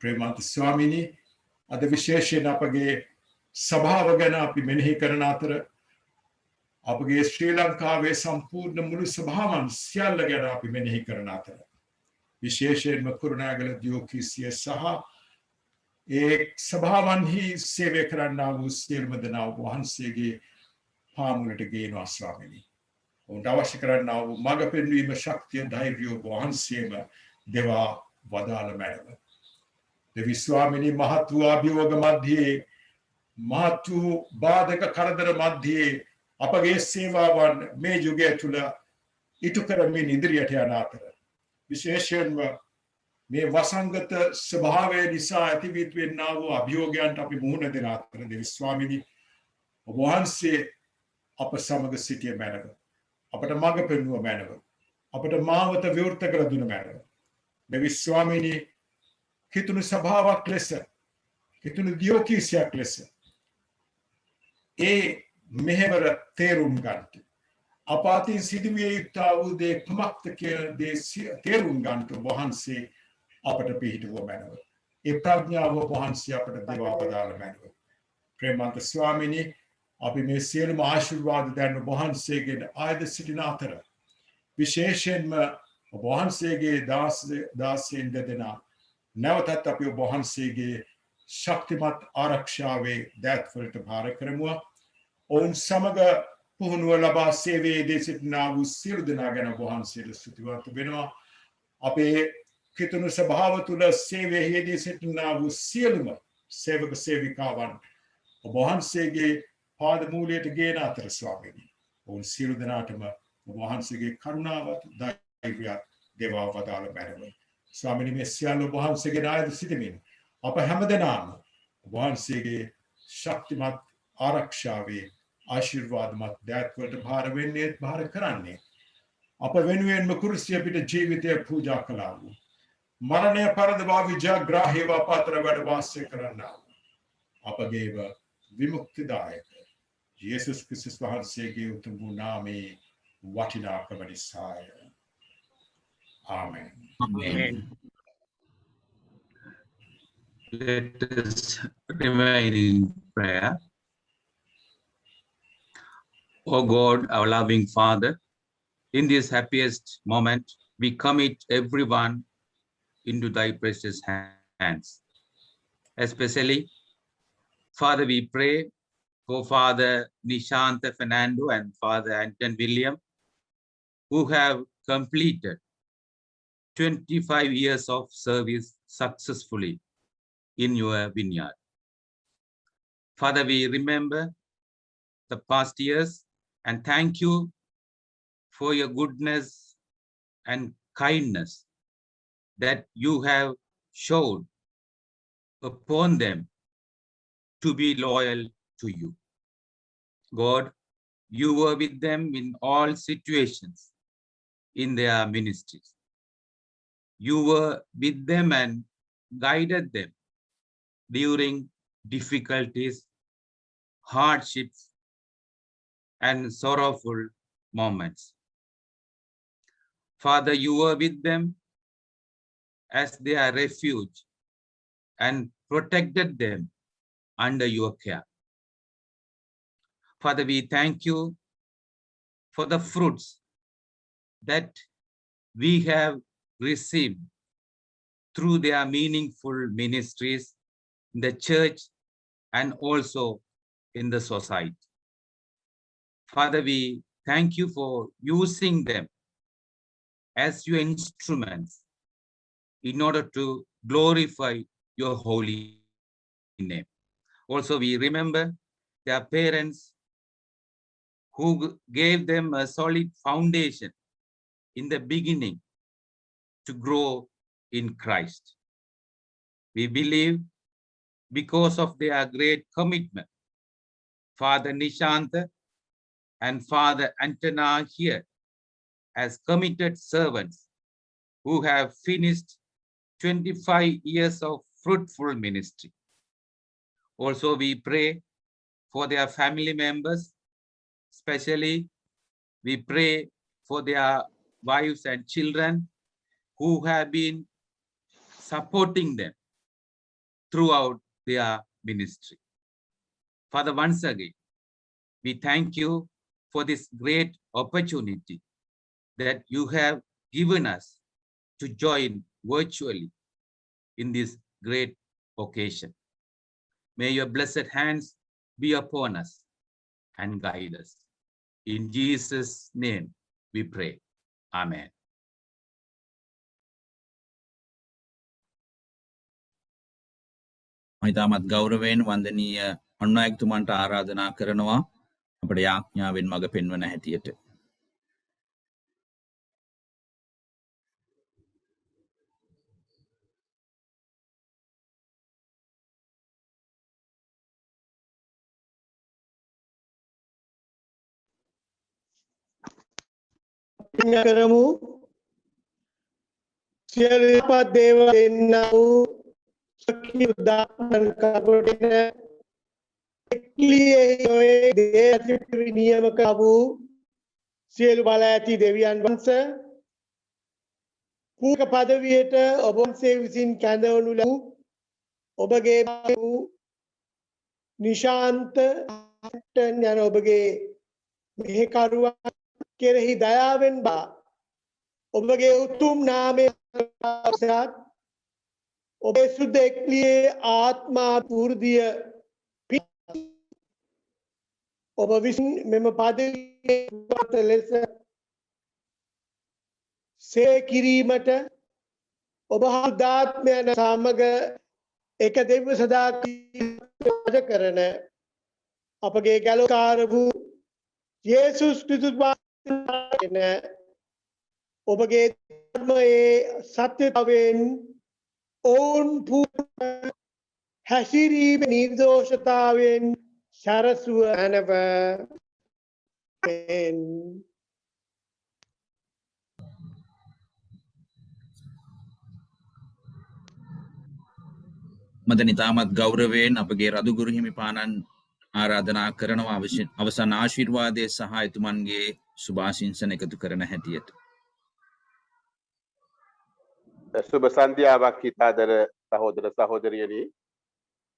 ප්‍රේමන්ත ස්වාමීනි, අද විශේෂයෙන් අපගේ සභාව ගැන අපි මෙනෙහි කරන අතර අපගේ ශ්‍රී ලංකාවේ සම්පූර්ණ මුළු සභාවන් සියල්ල ගැන අපි මෙනෙහි කරන අතර විශේෂයෙන්ම කුරුණෑගල දියෝකීසිය සහ ඒ සභාවන්හි සේවය කරන්නා වූ සියලුම දෙනා වහන්සේගේ පාමුලට ගේනවා ස්වාමීනි. ඔවුන්ට අවශ්‍ය කරන්නා වූ මඟ පෙන්වීම, ශක්තිය, ධෛර්යය වහන්සේම දේවා වදාළ මැනව. දෙවි ස්වාමීනි, මහත් වූ අභියෝග මැද්දේ, මහත් වූ බාධක කරදර මැද්දේ අපගේ සේවාවන් මේ යුගය තුළ ඉටු කරමින් ඉදිරියට යන අතර විශේෂයෙන්ම මේ වසංගත ස්වභාවය නිසා ඇතිවෙන්නා වූ අභියෝගයන්ට අපි මුහුණ දෙන අතර දෙවි ස්වාමීනි, ඔබ වහන්සේ අප සමග සිටිය මැනව. අපට මඟ පෙන්වුව මැනව. අපට මාවත විවෘත කර දුන මැනව. දෙවි ස්වාමීනි, කිතුණු සභාවක් ලෙස, කිතුණු දියෝකීසියක් ලෙස ඒ මෙහෙවර තේරුම් ගන්නට, අප අතින් සිදුවිය යුත්තා වූ දේ කුමක්ද කියන දේ තේරුම් ගන්නට වහන්සේ අපට පිහිටුව මැනව. ඒ ප්‍රඥාව වහන්සේ අපට දේවා වදාළ මැනව. ප්‍රේමන්ත ස්වාමීනි, අපි මේ සියලුම ආශිර්වාද දැන් වහන්සේගෙන් ආයද සිටින අතර විශේෂයෙන්ම වහන්සේගේ දාසීන් දෙදෙනා නැවතත් අපි වහන්සේගේ ශක්තිමත් ආරක්ෂාවේ දෑත්වලට භාර කරමු. ඔවුන් සමග පුහුණුව ලබා සේවයේදී සිටිනා වූ සියලු දෙනා ගැන වහන්සේට ස්තුතිවන්ත වෙනවා. අපේ කිතුණු සභාව තුළ සේවයේදී සිටිනා වූ සියලුම සේවක සේවිකාවන් වහන්සේගේ පාද මූලයට ගේන අතර ස්වාමීනි, ඔවුන් සියලු දෙනාටම වහන්සේගේ කරුණාවත් ධෛර්යයත් දේවා වදාළ මැනව. ස්වාමීනි, මේ සියල්ල වහන්සේගේ ආයත සිටමින් අප හැමදෙනාම වහන්සේගේ ශක්තිමත් ආරක්ෂාවේ ආශිර්වාදමත් දෑත්වලට භාර වෙන්නේ, භාර කරන්නේ අප වෙනුවෙන්ම කුරුසිය පිට ජීවිතය පූජා කළා වූ, මරණය පරදවා විජයග්‍රාහීව අප අතර වැඩ වාසය කරන්නා අපගේව විමුක්තිදායක යේසුස් ක්‍රිස්තුස් වහන්සේගේ උතුම් වූ නාමයේ වටිනාකම නිසාය. ආමෙන්. Amen. Let us remain in prayer. O God, our loving Father, in this happiest moment, we commit everyone into thy precious hands. Especially, Father, we pray for Father Nishanta Fernando and Father Anton William, who have completed 25 years of service successfully in your vineyard. Father, we remember the past years and thank you for your goodness and kindness that you have showed upon them to be loyal to you. God, you were with them in all situations in their ministries. You were with them and guided them during difficulties, hardships, and sorrowful moments. Father, you were with them as their refuge and protected them under your care. Father, we thank you for the fruits that we have received through their meaningful ministries in the church and also in the society. Father, we thank you for using them as your instruments in order to glorify your holy name. Also, we remember their parents who gave them a solid foundation in the beginning to grow in Christ. We believe because of their great commitment, Father Nishanta and Father Antona here as committed servants who have finished 25 years of fruitful ministry. Also, we pray for their family members, especially we pray for their wives and children who have been supporting them throughout their ministry. Father, once again, we thank you for this great opportunity that you have given us to join virtually in this great occasion. May your blessed hands be upon us and guide us. In Jesus' name we pray. Amen. මහිතාමත් ගෞරවයෙන් වන්දනීය අනුනායකතුමන්ට ආරාධනා කරනවා අපට යාඥාවෙන් මඟ පෙන්වන හැටියට. කරමු සියලු යහපත් දේවල් දෙන්නා වූ සක්‍රිය උදාහරණ කරගෙන එක්ලියේ දේශිත නියමක වූ සියලු බල ඇති දෙවියන් වහන්සේ පූක පදවියට ඔබ වහන්සේ විසින් කැඳවනු ලැබූ ඔබගේ වූ නිශාන්ත යන ඔබගේ මෙහෙකරුවන් කෙරෙහි දයාවෙන් බා ඔබගේ උතුම් නාමය සත් ඔබේ සුද්ධ එක්ලියේ ආත්මා පූර්දිය ඔබ විසින් මෙම පදවියට ලෙස සේ කිරීමට ඔබ හදාත්මයන් සමග එක දෙව සදා කරන අපගේ ගැලකාර වූ යේසුස් ක්‍රිස්තුස් වහන්සේ ඔබගේ ධර්මයේ සත්‍යතාවෙන් ඔවුන් හැසිරීම නිර්දෝෂතාවෙන් සරසුව ඇනව මදන් ඉතාමත් ගෞරවයෙන් අපගේ රදුගුරු හිමිපාණන් ආරාධනා කරනවා අවසන් ආශිර්වාදය සහ එතුමන්ගේ සුභාශිංසන එකතු කරන හැටියට. සුබ සන්ධ්‍යාවක් හිතාදර සහෝදර සහෝදරියනි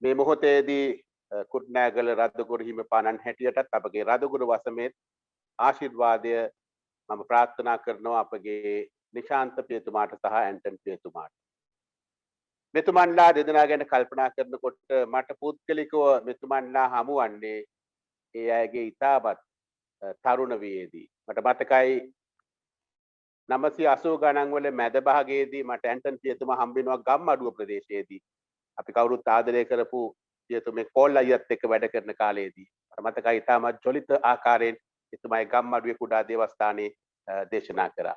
මේ මොහොතේදී කුට්නෑගල රද්දගුරු හිමිපාණන් හැටියටත් අපගේ රදගුරු වසමේ ආශිර්වාදය මම ප්‍රාර්ථනා කරනවා අපගේ නිශාන්ත පියතුමාට සහ ඇන්ටන් පියතුමාට. මෙතුමන්ලා දෙදෙනා ගැන කල්පනා කරනකොට මට පුද්ගලිකව මෙතුමන්ලා හමු වන්නේ ඒ අයගේ ඉතාමත් තරුණ වියේදී. මට මතකයි 980 ගණන් වල මැද භාගයේදී මට ඇන්ටන් පියතුමා හම්බ වෙනවා ගම්මඩුව ප්‍රදේශයේදී. අපි කවුරුත් ආදරය කරපු පියතුමේ කෝල් අයියත් එක්ක වැඩ කරන කාලයේදී මට මතකයි ඉතාමත් ජොලිත ආකාරයෙන් එතුමායි ගම්මඩුවේ කුඩා දේවස්ථානයේ දේශනා කරා.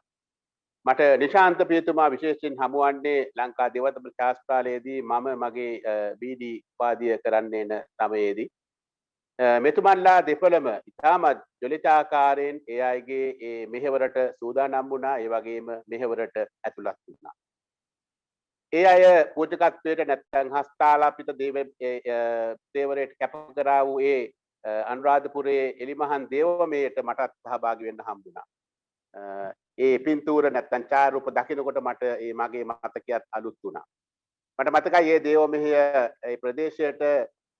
මට නිශාන්ත පියතුමා විශේෂයෙන් හමුවන්නේ ලංකා දේවතම ශාස්ත්‍රාලයේදී මම මගේ බීඩී උපාධිය කරන්නේ යන සමයේදී මෙතුමන්ලා දෙපළම ඉතාමත් ජොලිත ආකාරයෙන් ඒ අයගේ ඒ මෙහෙවරට සූදානම් වුණා. ඒ වගේම මෙහෙවරට ඇතුළත් වුණා. ඒ අය පූජකත්වයට නැත්නම් හස්තාලාපිත දේවරයට කැප කරා වූ ඒ අනුරාධපුරයේ එලිමහන් දේවමයට මටත් සහභාගී වෙන්න හම්බුණා. ඒ පින්තූර නැත්නම් ඡායාරූප දකිනකොට මට ඒ මගේ මතකයක් අලුත් වුණා. මට මතකයි මේ දේවමෙහිය ඒ ප්‍රදේශයට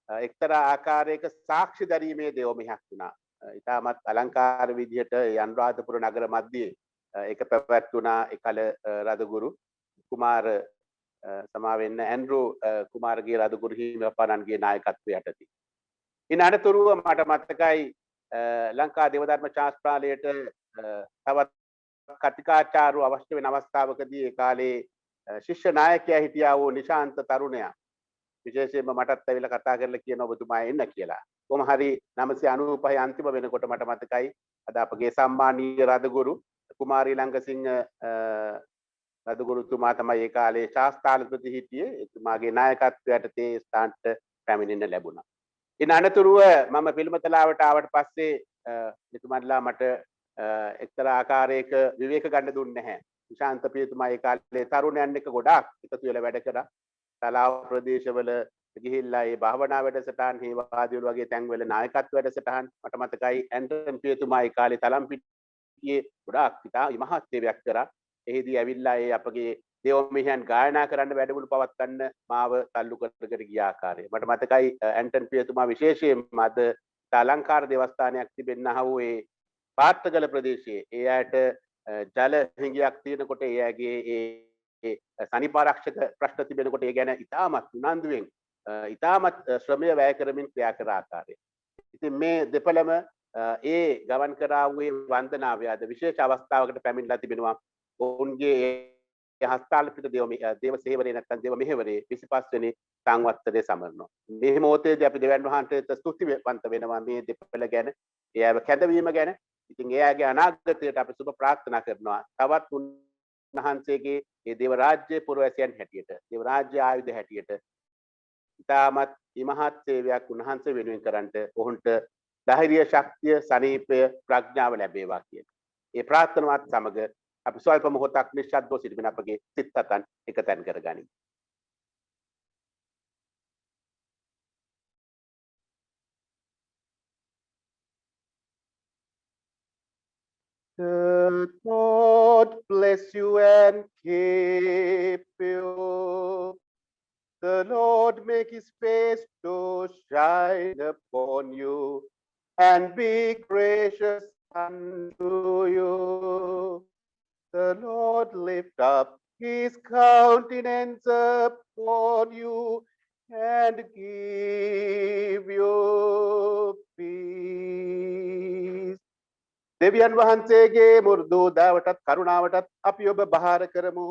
එක්තරා ආකාරයක සාක්ෂි දැරීමේ දේවමෙහක් වුණා. ඉතාමත් අලංකාර විදිහට ඒ අනුරාධපුර නගර මැදයේ එක පැවැත්වුණා එකල රදගුරු කුමාර සමාවෙන්න ඇන්ඩ්‍රූ කුමාරගේ රදගුරු හිමිපාණන්ගේ නායකත්වය යටතේ. ඉන් අනතුරුව මට මතකයි ලංකා දේවධර්ම ශාස්ත්‍රාලයට තවත් කතිකාචාර්ය අවශ්‍ය වෙන අවස්ථාවකදී ඒ කාලේ ශිෂ්‍ය නායකයා හිටියා වූ නිශාන්ත තරුණයා විශේෂයෙන්ම මටත් ඇවිල්ලා කතා කරලා කියන ඔබතුමා එන්න කියලා. කොහොම හරි 995 අන්තිම වෙනකොට මට මතකයි අද අපගේ සම්මානීය රදගුරු කුමාරී ලංකසිංහ රදගුරුතුමා තමයි ඒ කාලේ ශාස්ත්‍රාලපති හිටියේ. එතුමාගේ නායකත්වයට තේ ස්ථානට පැමිණෙන්න ලැබුණා. ඉන් අනතුරුව මම පිළිමතලාවට ආවට පස්සේ එතුමන්ලා මට එක්තරා ආකාරයක විවේක ගන්න දුන්නේ නැහැ. නිශාන්ත පියතුමා ඒ කාලේ තරුණයන් එක්ක ගොඩාක් එකතු වෙලා වැඩ කරා. තලාව ප්‍රදේශවල ගිහිල්ලා ඒ භාවනා වැඩසටහන් හේවාදී වගේ තැන්වල නායකත්ව වැඩසටහන් මට මතකයි ඇන්ටන් පියතුමා ඒ කාලේ තලම්පිටියේ ගොඩාක් මහත් සේවයක් කරා. එහිදී ඇවිල්ලා ඒ අපගේ දේවමිහයන් ගායනා කරන්න වැඩමුළු පවත්වන්න මාව තල්ලු කර ගිය ආකාරය මට මතකයි. ඇන්ටන් පියතුමා විශේෂයෙන්ම අද අලංකාර දේවස්ථානයක් තිබෙන්නා වූ ඒ පාත්තගල ප්‍රදේශයේ ඒ අයට ජල හිඟයක් තියෙනකොට ඒ අයගේ ඒ සනිපාරක්ෂක ප්‍රශ්න තිබෙනකොට ඒ ගැන ඉතාමත් උනන්දුවෙන් ඉතාමත් ශ්‍රමය වැය කරමින් ක්‍රියා කර ආකාරය. ඉතින් මේ දෙපළම ඒ ගමන් කරා වූ වන්දනාව අද විශේෂ අවස්ථාවකට පැමිණලා තිබෙනවා. ඔවුන්ගේ හස්තාලපිට දේව සේවරේ නැත්නම් දේව මෙහෙවරේ 25 වෙනි සංවත්සරයේ සමරනවා. මේ මොහොතේදී අපි දෙවියන් වහන්සේට ස්තුතිවන්ත වෙනවා මේ දෙපළ ගැන, එයාව කැඳවීම ගැන. ඉතින් එයාගේ අනාගතයට අපි සුබ ප්‍රාර්ථනා කරනවා. තවත් උන්වහන්සේගේ මේ දේව රාජ්‍ය පුරවැසියන් හැටියට, දේව රාජ්‍ය ආයුධ හැටියට ඉතාමත් ඉමහත් සේවයක් උන්වහන්සේ වෙනුවෙන් කරන්නට ඔවුන්ට ධෛර්ය, ශක්තිය, සනීපය, ප්‍රඥාව ලැබේවා කියන ඒ ප්‍රාර්ථනාවත් සමග අපි ස්වල්ප මොහොතක් නිශ්ශබ්දව සිටගෙන අපගේ සිත් සතන් එකතෙන් කරගනිමු. The Lord bless you and keep you. The Lord make his face to shine upon you and be gracious unto you. The Lord lift up his countenance upon you and give you peace. දෙවියන් වහන්සේගේ මුරුදු දෑවටත් කරුණාවටත් අපි ඔබ බහාර කරමු.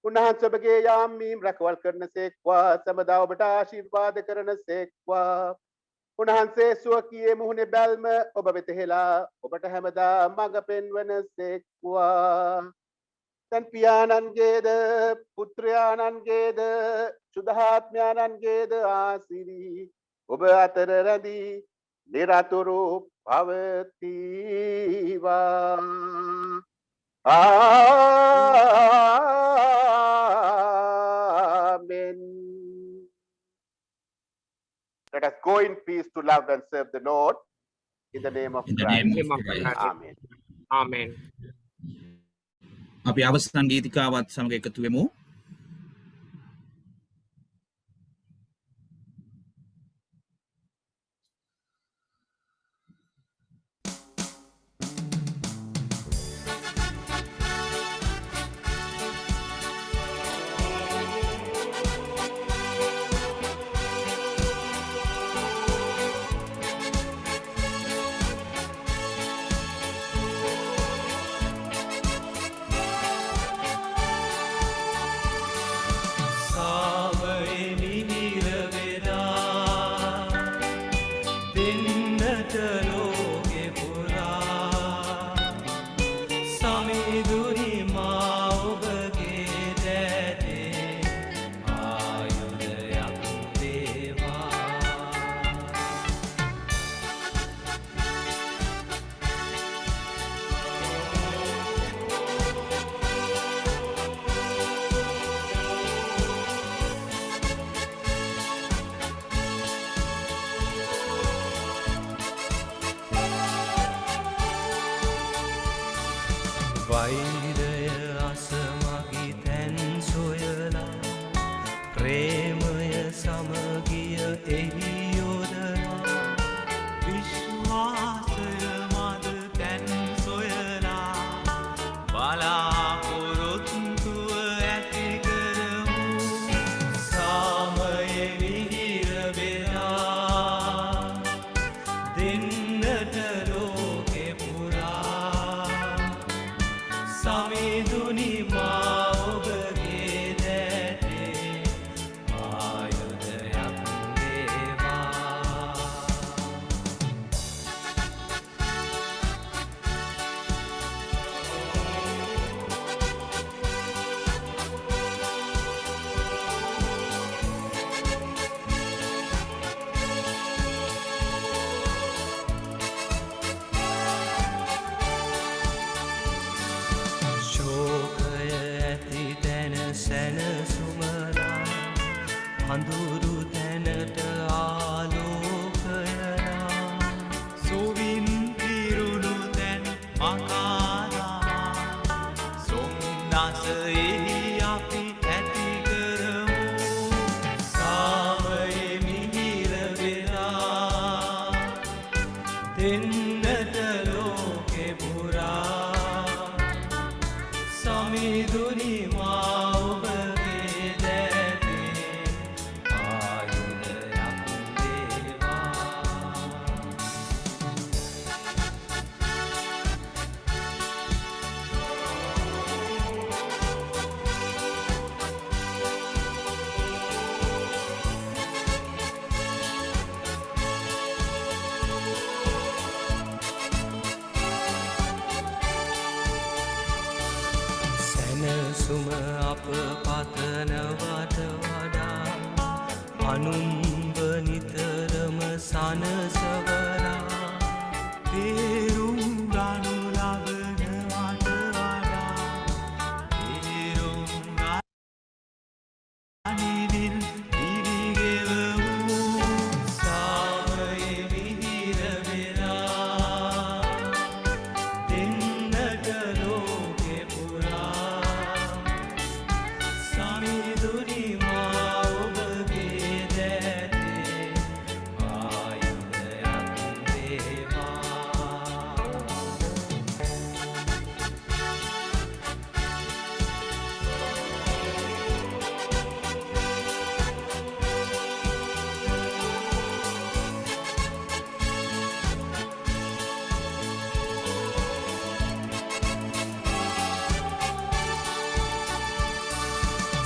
උන්වහන්සේ ඔබගේ යාමීම් රැකවල් කරන සේක්වා, සමදා ඔබට ආශිර්වාද කරන සේක්වා. උන්වහන්සේ සුවකීයේ මුහුණේ බැල්ම ඔබ වෙත හෙලා ඔබට හැමදා මඟ පෙන්වන සේක්වා. දැන් පියාණන්ගේද පුත්‍රයාණන්ගේද සුද්ධාත්මයාණන්ගේද ආශිර්වාද ඔබ අතර රැඳී නිරතුරු පවතිවා. Amen. Let us go in peace to love and serve the Lord in the name of Christ. Amen. Amen. අපි අවසන් ගීතිකාවත් සමග එකතු වෙමු. වෛරය අසමගි තැන් සොයලා ප්‍රේමය සමගිය එහි යොදලා විශ්වාසය මද තැන් සොයලා අඳුරු තැනට ආලෝකයලා සොවින් පිරුණු තැන් මකාලා සොම්නසෙහි අපි ඇති කරමු සාමයේ මිහිර වෙලා දෙන්නට ලෝකෙ පුරා සමිඳුනි මා ඔබගේ දැතේ ආයුධයක් වේවා සැනසුම අප පතනවට වඩා අනුම්බ නිතරම සනසවලා තේරුම් ගනු ලබනවට වඩා තේරුම් ගනිමින් පිරිගෙවමු සාමයේ මිහිර වෙලා දෙන්නට ලෝකෙ පුරා සමිඳුනි මා ඔබගේ දැතේ ආයුධයක් වේවා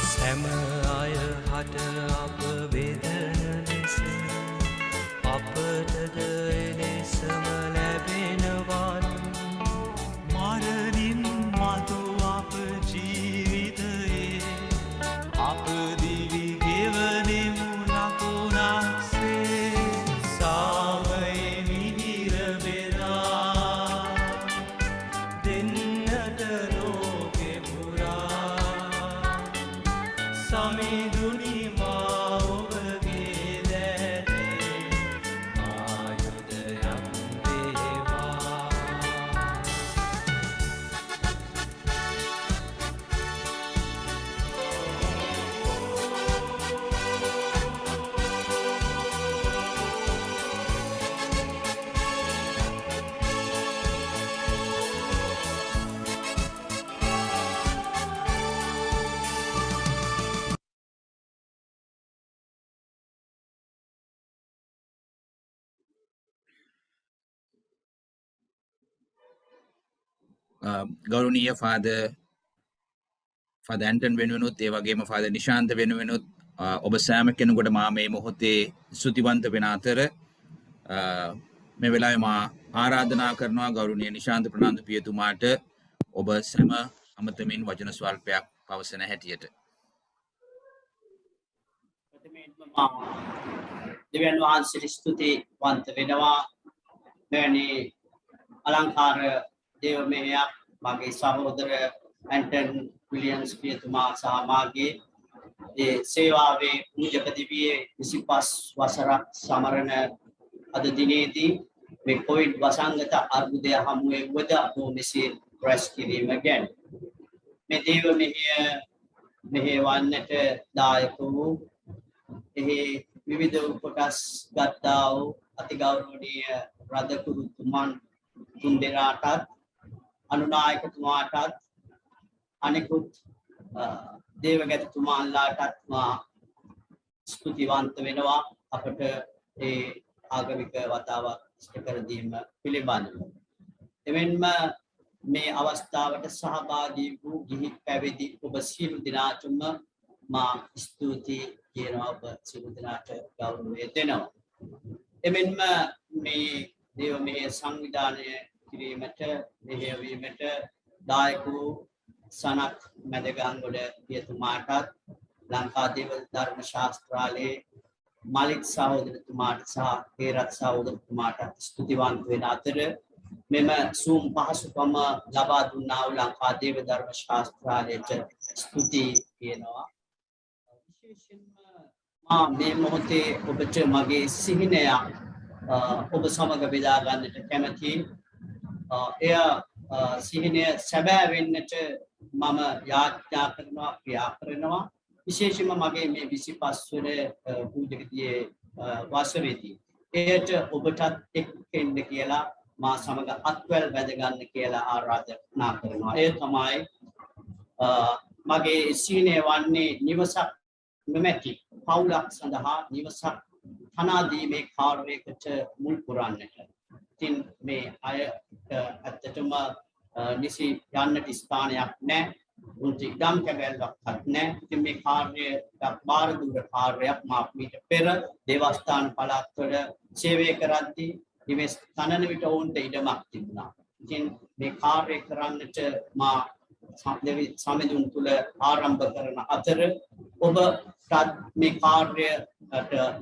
සැම අය හට අප වෙදන ලෙස අපටද එලෙසම ලැබෙනවන් මරණින් මතු අප ජීවිතයේ අප දිවි ගෙවනෙමු ලකුණක්සේ සාමයේ මිහිර වෙලා දෙන්නට ලෝකෙ පුරා සමිඳුනි මා ඔබගේ දැතේ ආයුධයක් වේවා ගෞරවනීය ෆාදර් ඇන්ටන් වෙනුවෙනුත් ඒ වගේම ෆාදර් නිශාන්ත වෙනුවෙනුත් ඔබ සෑම කෙනෙකුට මා මේ මොහොතේ ස්තුතිවන්ත වෙන අතර මේ වෙලාවේ මා ආරාධනා කරනවා ගෞරවනීය නිශාන්ත ප්‍රනාන්දු පියතුමාට ඔබ සෑම අමතමින් වචන ස්වල්පයක් පවසන හැටියට දෙවියන් වහන්සේට ස්තුතිවන්ත වෙනවා මෙවැනි අලංකාර දේව මෙහෙයක් මගේ සහෝදර ඇන්ටන් විලියම්ස් පියතුමා සහ මාගේ ඒ සේවාවේ පූජක දිවියේ 25 වසරක් සමරන අද දිනේදී මේ කොවිඩ් වසංගත අර්බුදය හමුවේ වද අපෝ මෙසේ රැස් කිරීම ගැන මේ දේව මෙහෙවන්නට දායක වූ එහි විවිධ කොටස් ගත්තා වූ අතිගෞරවනීය රදකුරුතුමන් තුන්දෙනාටත් අනුනායකතුමාටත් අනෙකුත් දේවගැතිතුමාන්ලාටත් මා ස්තුතිවන්ත වෙනවා අපට ඒ ආගමික වතාවක් ඉෂ්ට කර දීම පිළිබඳව. එමෙන්ම මේ අවස්ථාවට සහභාගී වූ ගිහි පැවිදි ඔබ සියලු දෙනාටම මා ස්තුති කියනවා ඔබ සියලු දෙනාට ගෞරවය දෙනවා. එමෙන්ම මේ දේව මෙහෙය සංවිධානය කිරීමට මෙහෙයවීමට දායක වූ සනත් මැදගංගොඩ පියතුමාටත් ලංකාදේව ධර්ම ශාස්ත්‍රාලයේ මලික් සහෝදරතුමාට සහ හේරත් සහෝදරතුමාට ස්තුතිවන්ත වෙන අතර මෙම සූම් පහසුකම ලබා දුන්නා වූ ලංකාදේව ධර්ම ශාස්ත්‍රාලයට ස්තුති කියනවා. විශේෂයෙන්ම මේ මොහොතේ ඔබට මගේ සිහිනයක් ඔබ සමග බෙදා ගන්නට කැමැතියි. එය සිහිනය සැබෑ වෙන්නට මම යාඥා කරනවා, ක්‍රියා කරනවා. විශේෂයෙන්ම මගේ මේ 25 වන පූජකතියේ වසරේදී එයට ඔබටත් එක් වෙන්න කියලා මා සමග අත්වැල් බැඳ ගන්න කියලා ආරාධනා කරනවා. ඒ තමයි මගේ සිහිනය වන්නේ නිවසක් නොමැති පවුලක් සඳහා නිවසක් තනා දීමේ කාර්යයකට මුල් පුරන්නට. ඉතින් මේ අය ඇත්තටම නිසි යන්නට ස්ථානයක් නැහැ. උන්ට ඉඩම් කැබැල්ලක්වත් නැහැ. ඉතින් මේ කාර්යයට බාර දුර කාර්යයක් මා මීට පෙර දේවස්ථාන පළාත්වල සේවය කරද්දී නිවෙස් තනන විට ඔවුන්ට ඉඩමක් තිබුණා. ඉතින් මේ කාර්ය කරන්නට මා සමිඳුන් තුල ආරම්භ කරන අතර ඔබ මේ කාර්යයට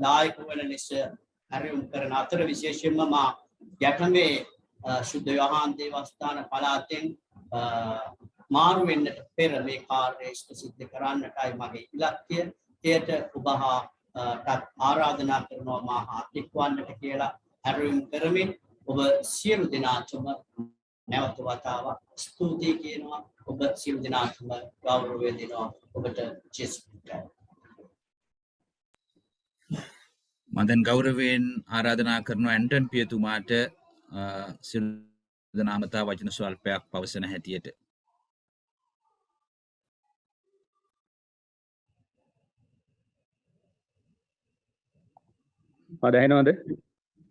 දායක වන ලෙස ඇරයුම් කරන අතර විශේෂයෙන්ම මා ගැටමේ ශුද්ධ යොහාන් දේවස්ථාන පළාතෙන් මාරු වෙන්නට පෙර මේ කාර්යය සිද්ධ කරන්නටයි මගේ ඉලක්කය. එයට ඔබ හාට ආරාධනා කරනවා මා හා එක්වන්නට කියලා ඇරයුම් කරමින් ඔබ සියලු දෙනාටම නැවත වතාවක් ස්තුතියි කියනවා. ඔබ සියලු දෙනාටම ගෞරවය දෙනවා. ඔබට ජෙස්පිටයි. මම දැන් ගෞරවයෙන් ආරාධනා කරනවා ඇන්ටන් පියතුමාට සියලු දෙනාමතා වචන ස්වල්පයක් පවසන හැටියට. මට ඇහෙනවද?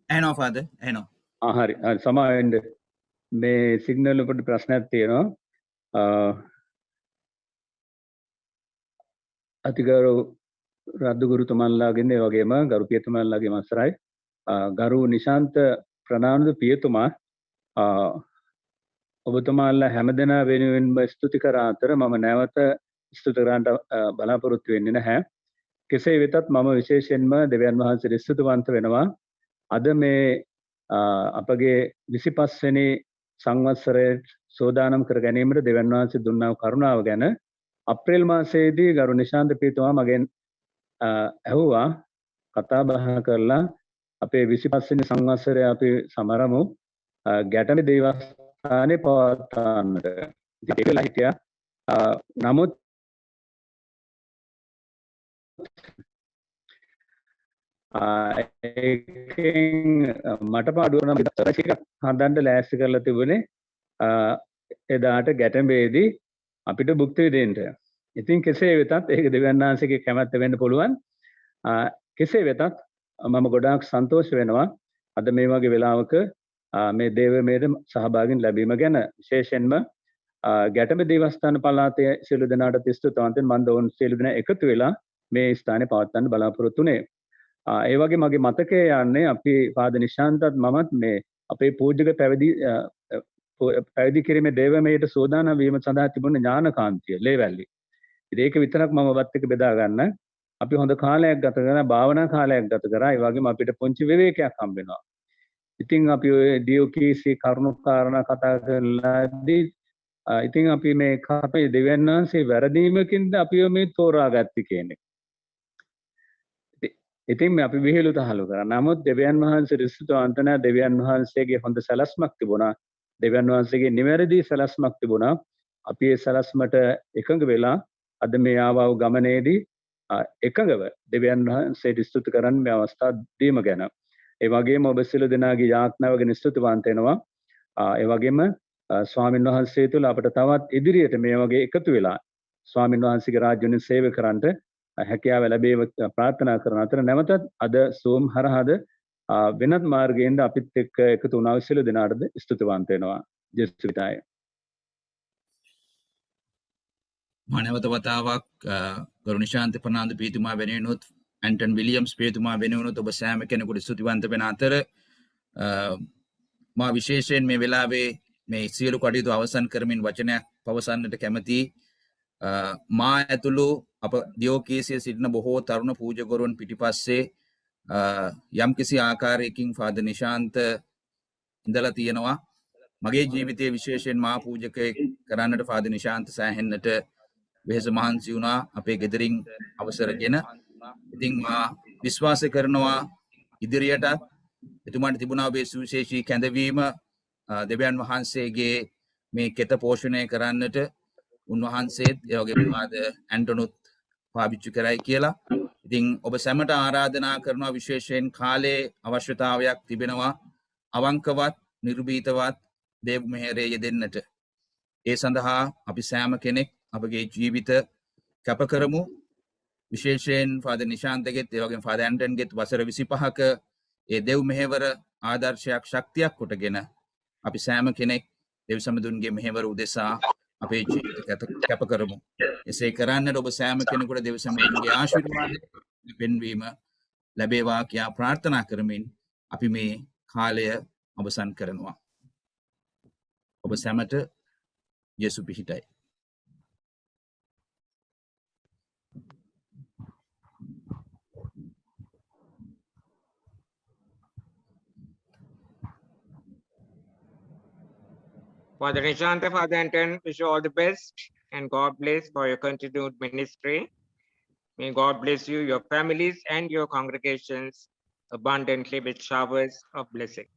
ඇහෙනවා ෆාදර්, ඇහෙනවා. හරි. සමාවෙන්න මේ සිග්නල් උඩ ප්‍රශ්නයක් තියෙනවා. අතිගෞරව රද්දු ගුරුතුමන්ලාගෙන් ඒ වගේම ගරු පියතුමන්ලාගේ අවසරයි. ගරු නිශාන්ත ප්‍රනාන්දු පියතුමා ඔබතුමාලා හැමදෙනා වෙනුවෙන්ම ස්තුති කර අතර මම නැවත ස්තුති කරන්න බලාපොරොත්තු වෙන්නේ නැහැ. කෙසේ වෙතත් මම විශේෂයෙන්ම දෙවියන් වහන්සේට ස්තුතිවන්ත වෙනවා. අද මේ අපගේ 25 වෙනි සංවත්සරයේ සෝදානම් කර ගැනීමට දෙවියන් වහන්සේ දුන්නා කරුණාව ගැන අප්‍රේල් මාසයේදී ගරු නිශාන්ත පියතුමා මගෙන් ඇහුවා කතා බහ කරලා අපේ 25 වෙනි සංවත්සරය අපි සමරමු ගැටමේ දේවස්ථානයේ පවත්වන්නට. ඒකලා හිටියා. නමුත් ඒකෙන් මට පාඩුව නම් ටිකක් හදන්න ලෑස්ති කරලා තිබුණේ එදාට ගැටඹේදී අපිට භුක්ති විඳින්න. ඉතින් කෙසේ වෙතත් ඒක දෙවියන් වහන්සේගේ කැමැත්ත වෙන්න පුළුවන්. කෙසේ වෙතත් මම ගොඩාක් සන්තෝෂ වෙනවා අද මේ වගේ වෙලාවක මේ දේවමේද සහභාගීන් ලැබීම ගැන. විශේෂයෙන්ම ගැටඹ දේවස්ථාන පළාතේ සියලු දෙනාට ස්තුතිවන්තෙන් මම දෝන් සියලු දෙනා එකතු වෙලා මේ ස්ථානේ පවත්වන්න බලාපොරොත්තු වෙන්නේ. ඒ වගේ මගේ මතකයේ යන්නේ අපි පාද නිශාන්තත් මමත් මේ අපේ පූජක පැවිදි කිරීමේ දේවමේට සෝදානම් වීම සඳහා තිබුණ ඥානකාන්තිය ලේවැල්ලි. ඉතින් ඒක විතරක් මම වත් එක බෙදා ගන්න. අපි හොඳ කාලයක් ගත කරා, භාවනා කාලයක් ගත කරා. ඒ වගේම අපිට පුංචි විවේකයක් හම්බ වෙනවා. ඉතින් අපි ඔය ඩියෝකීසි කරුණු කාරණා කතා කරලාදී ඉතින් අපි මේ අපේ දෙවියන් වහන්සේ වැරදීමකින්ද අපිව මේ තෝරාගත්තේ කියන්නේ. ඉතින් අපි විහිළු තහළු කරා. නමුත් දෙවියන් වහන්සේ රිස්තුවන්ත නැ දෙවියන් වහන්සේගේ හොඳ සැලැස්මක් තිබුණා. දෙවියන් වහන්සේගේ නිවැරදි සැලැස්මක් තිබුණා. අපි ඒ සැලැස්මට එකඟ වෙලා අද මේ ආවව ගමනේදී එකඟව දෙවියන් වහන්සේට ස්තුති කරන්න මේ අවස්ථාව දීම ගැන. ඒ වගේම ඔබ සියලු දෙනාගේ යාඥාව ගැන ස්තුතිවන්ත වෙනවා. ඒ වගේම ස්වාමීන් වහන්සේ තුළ අපිට තවත් ඉදිරියට මේ වගේ එකතු වෙලා ස්වාමීන් වහන්සේගේ රාජ්‍යයෙන් සේවය කරන්නට හැකියාව ලැබේව ප්‍රාර්ථනා කරන අතර නැවතත් අද Zoom හරහාද වෙනත් මාර්ගයෙන්ද අපිත් එක්ක එකතු වුණා සියලු දෙනාටද ස්තුතිවන්ත වෙනවා. ජෙස්විතාය. නැවත වතාවක් ගරු නිශාන්ත ප්‍රනාන්දු පියතුමා වෙනුවෙනුත් ඇන්ටන් විලියම්ස් පියතුමා වෙනුවෙනුත් ඔබ සෑම කෙනෙකුට ස්තුතිවන්ත වෙන අතර මා විශේෂයෙන් මේ වෙලාවේ මේ සියලු කටයුතු අවසන් කරමින් වචනයක් පවසන්නට කැමතියි. මා ඇතුළු අප දියෝකීසිය සිටින බොහෝ තරුණ පූජකවරුන් පිටිපස්සේ යම්කිසි ආකාරයකින් ෆාදර් නිශාන්ත ඉඳලා තියෙනවා. මගේ ජීවිතයේ විශේෂයෙන් මා පූජකයෙක් කරන්නට ෆාදර් නිශාන්ත සෑහෙන්නට වෙහෙස මහන්සි වුණා අපේ ගෙදරින් අවසරගෙන. ඉතින් මා විශ්වාස කරනවා ඉදිරියට එතුමාට තිබුණා ඔබේ සුවිශේෂී කැඳවීම දෙවියන් වහන්සේගේ මේ කෙත පෝෂණය කරන්නට උන්වහන්සේත් ඒ වගේම ආද ඇන්ටනුත් පාවිච්චි කරයි කියලා. ඉතින් ඔබ සැමට ආරාධනා කරනවා විශේෂයෙන් කාලේ අවශ්‍යතාවයක් තිබෙනවා අවංකවත් නිර්භීතවත් දේව මෙහෙරේ යෙදෙන්නට. ඒ සඳහා අපි සෑම කෙනෙක් අපගේ ජීවිත කැප කරමු. විශේෂයෙන් ෆාදර් නිශාන්තගෙත් ඒ වගේම ෆාදර් ඇන්ටන්ගෙත් වසර 25ක ඒ දෙව් මෙහෙවර ආදර්ශයක් ශක්තියක් කොටගෙන අපි සෑම කෙනෙක් දෙව් සමදුන්ගේ මෙහෙවර උදෙසා අපේ ජීවිත කැප කරමු. එසේ කරන්නට ඔබ සෑම කෙනෙකුට දෙව් සමදුන්ගේ ආශිර්වාද පෙන්වීම ලැබේවා කියා ප්‍රාර්ථනා කරමින් අපි මේ කාලය අවසන් කරනවා. ඔබ සැමට යේසු පිහිටයි. Father Nishanta, Father Anton, wish you all the best and God bless for your continued ministry. May God bless you, your families, and your congregations abundantly with showers of blessing.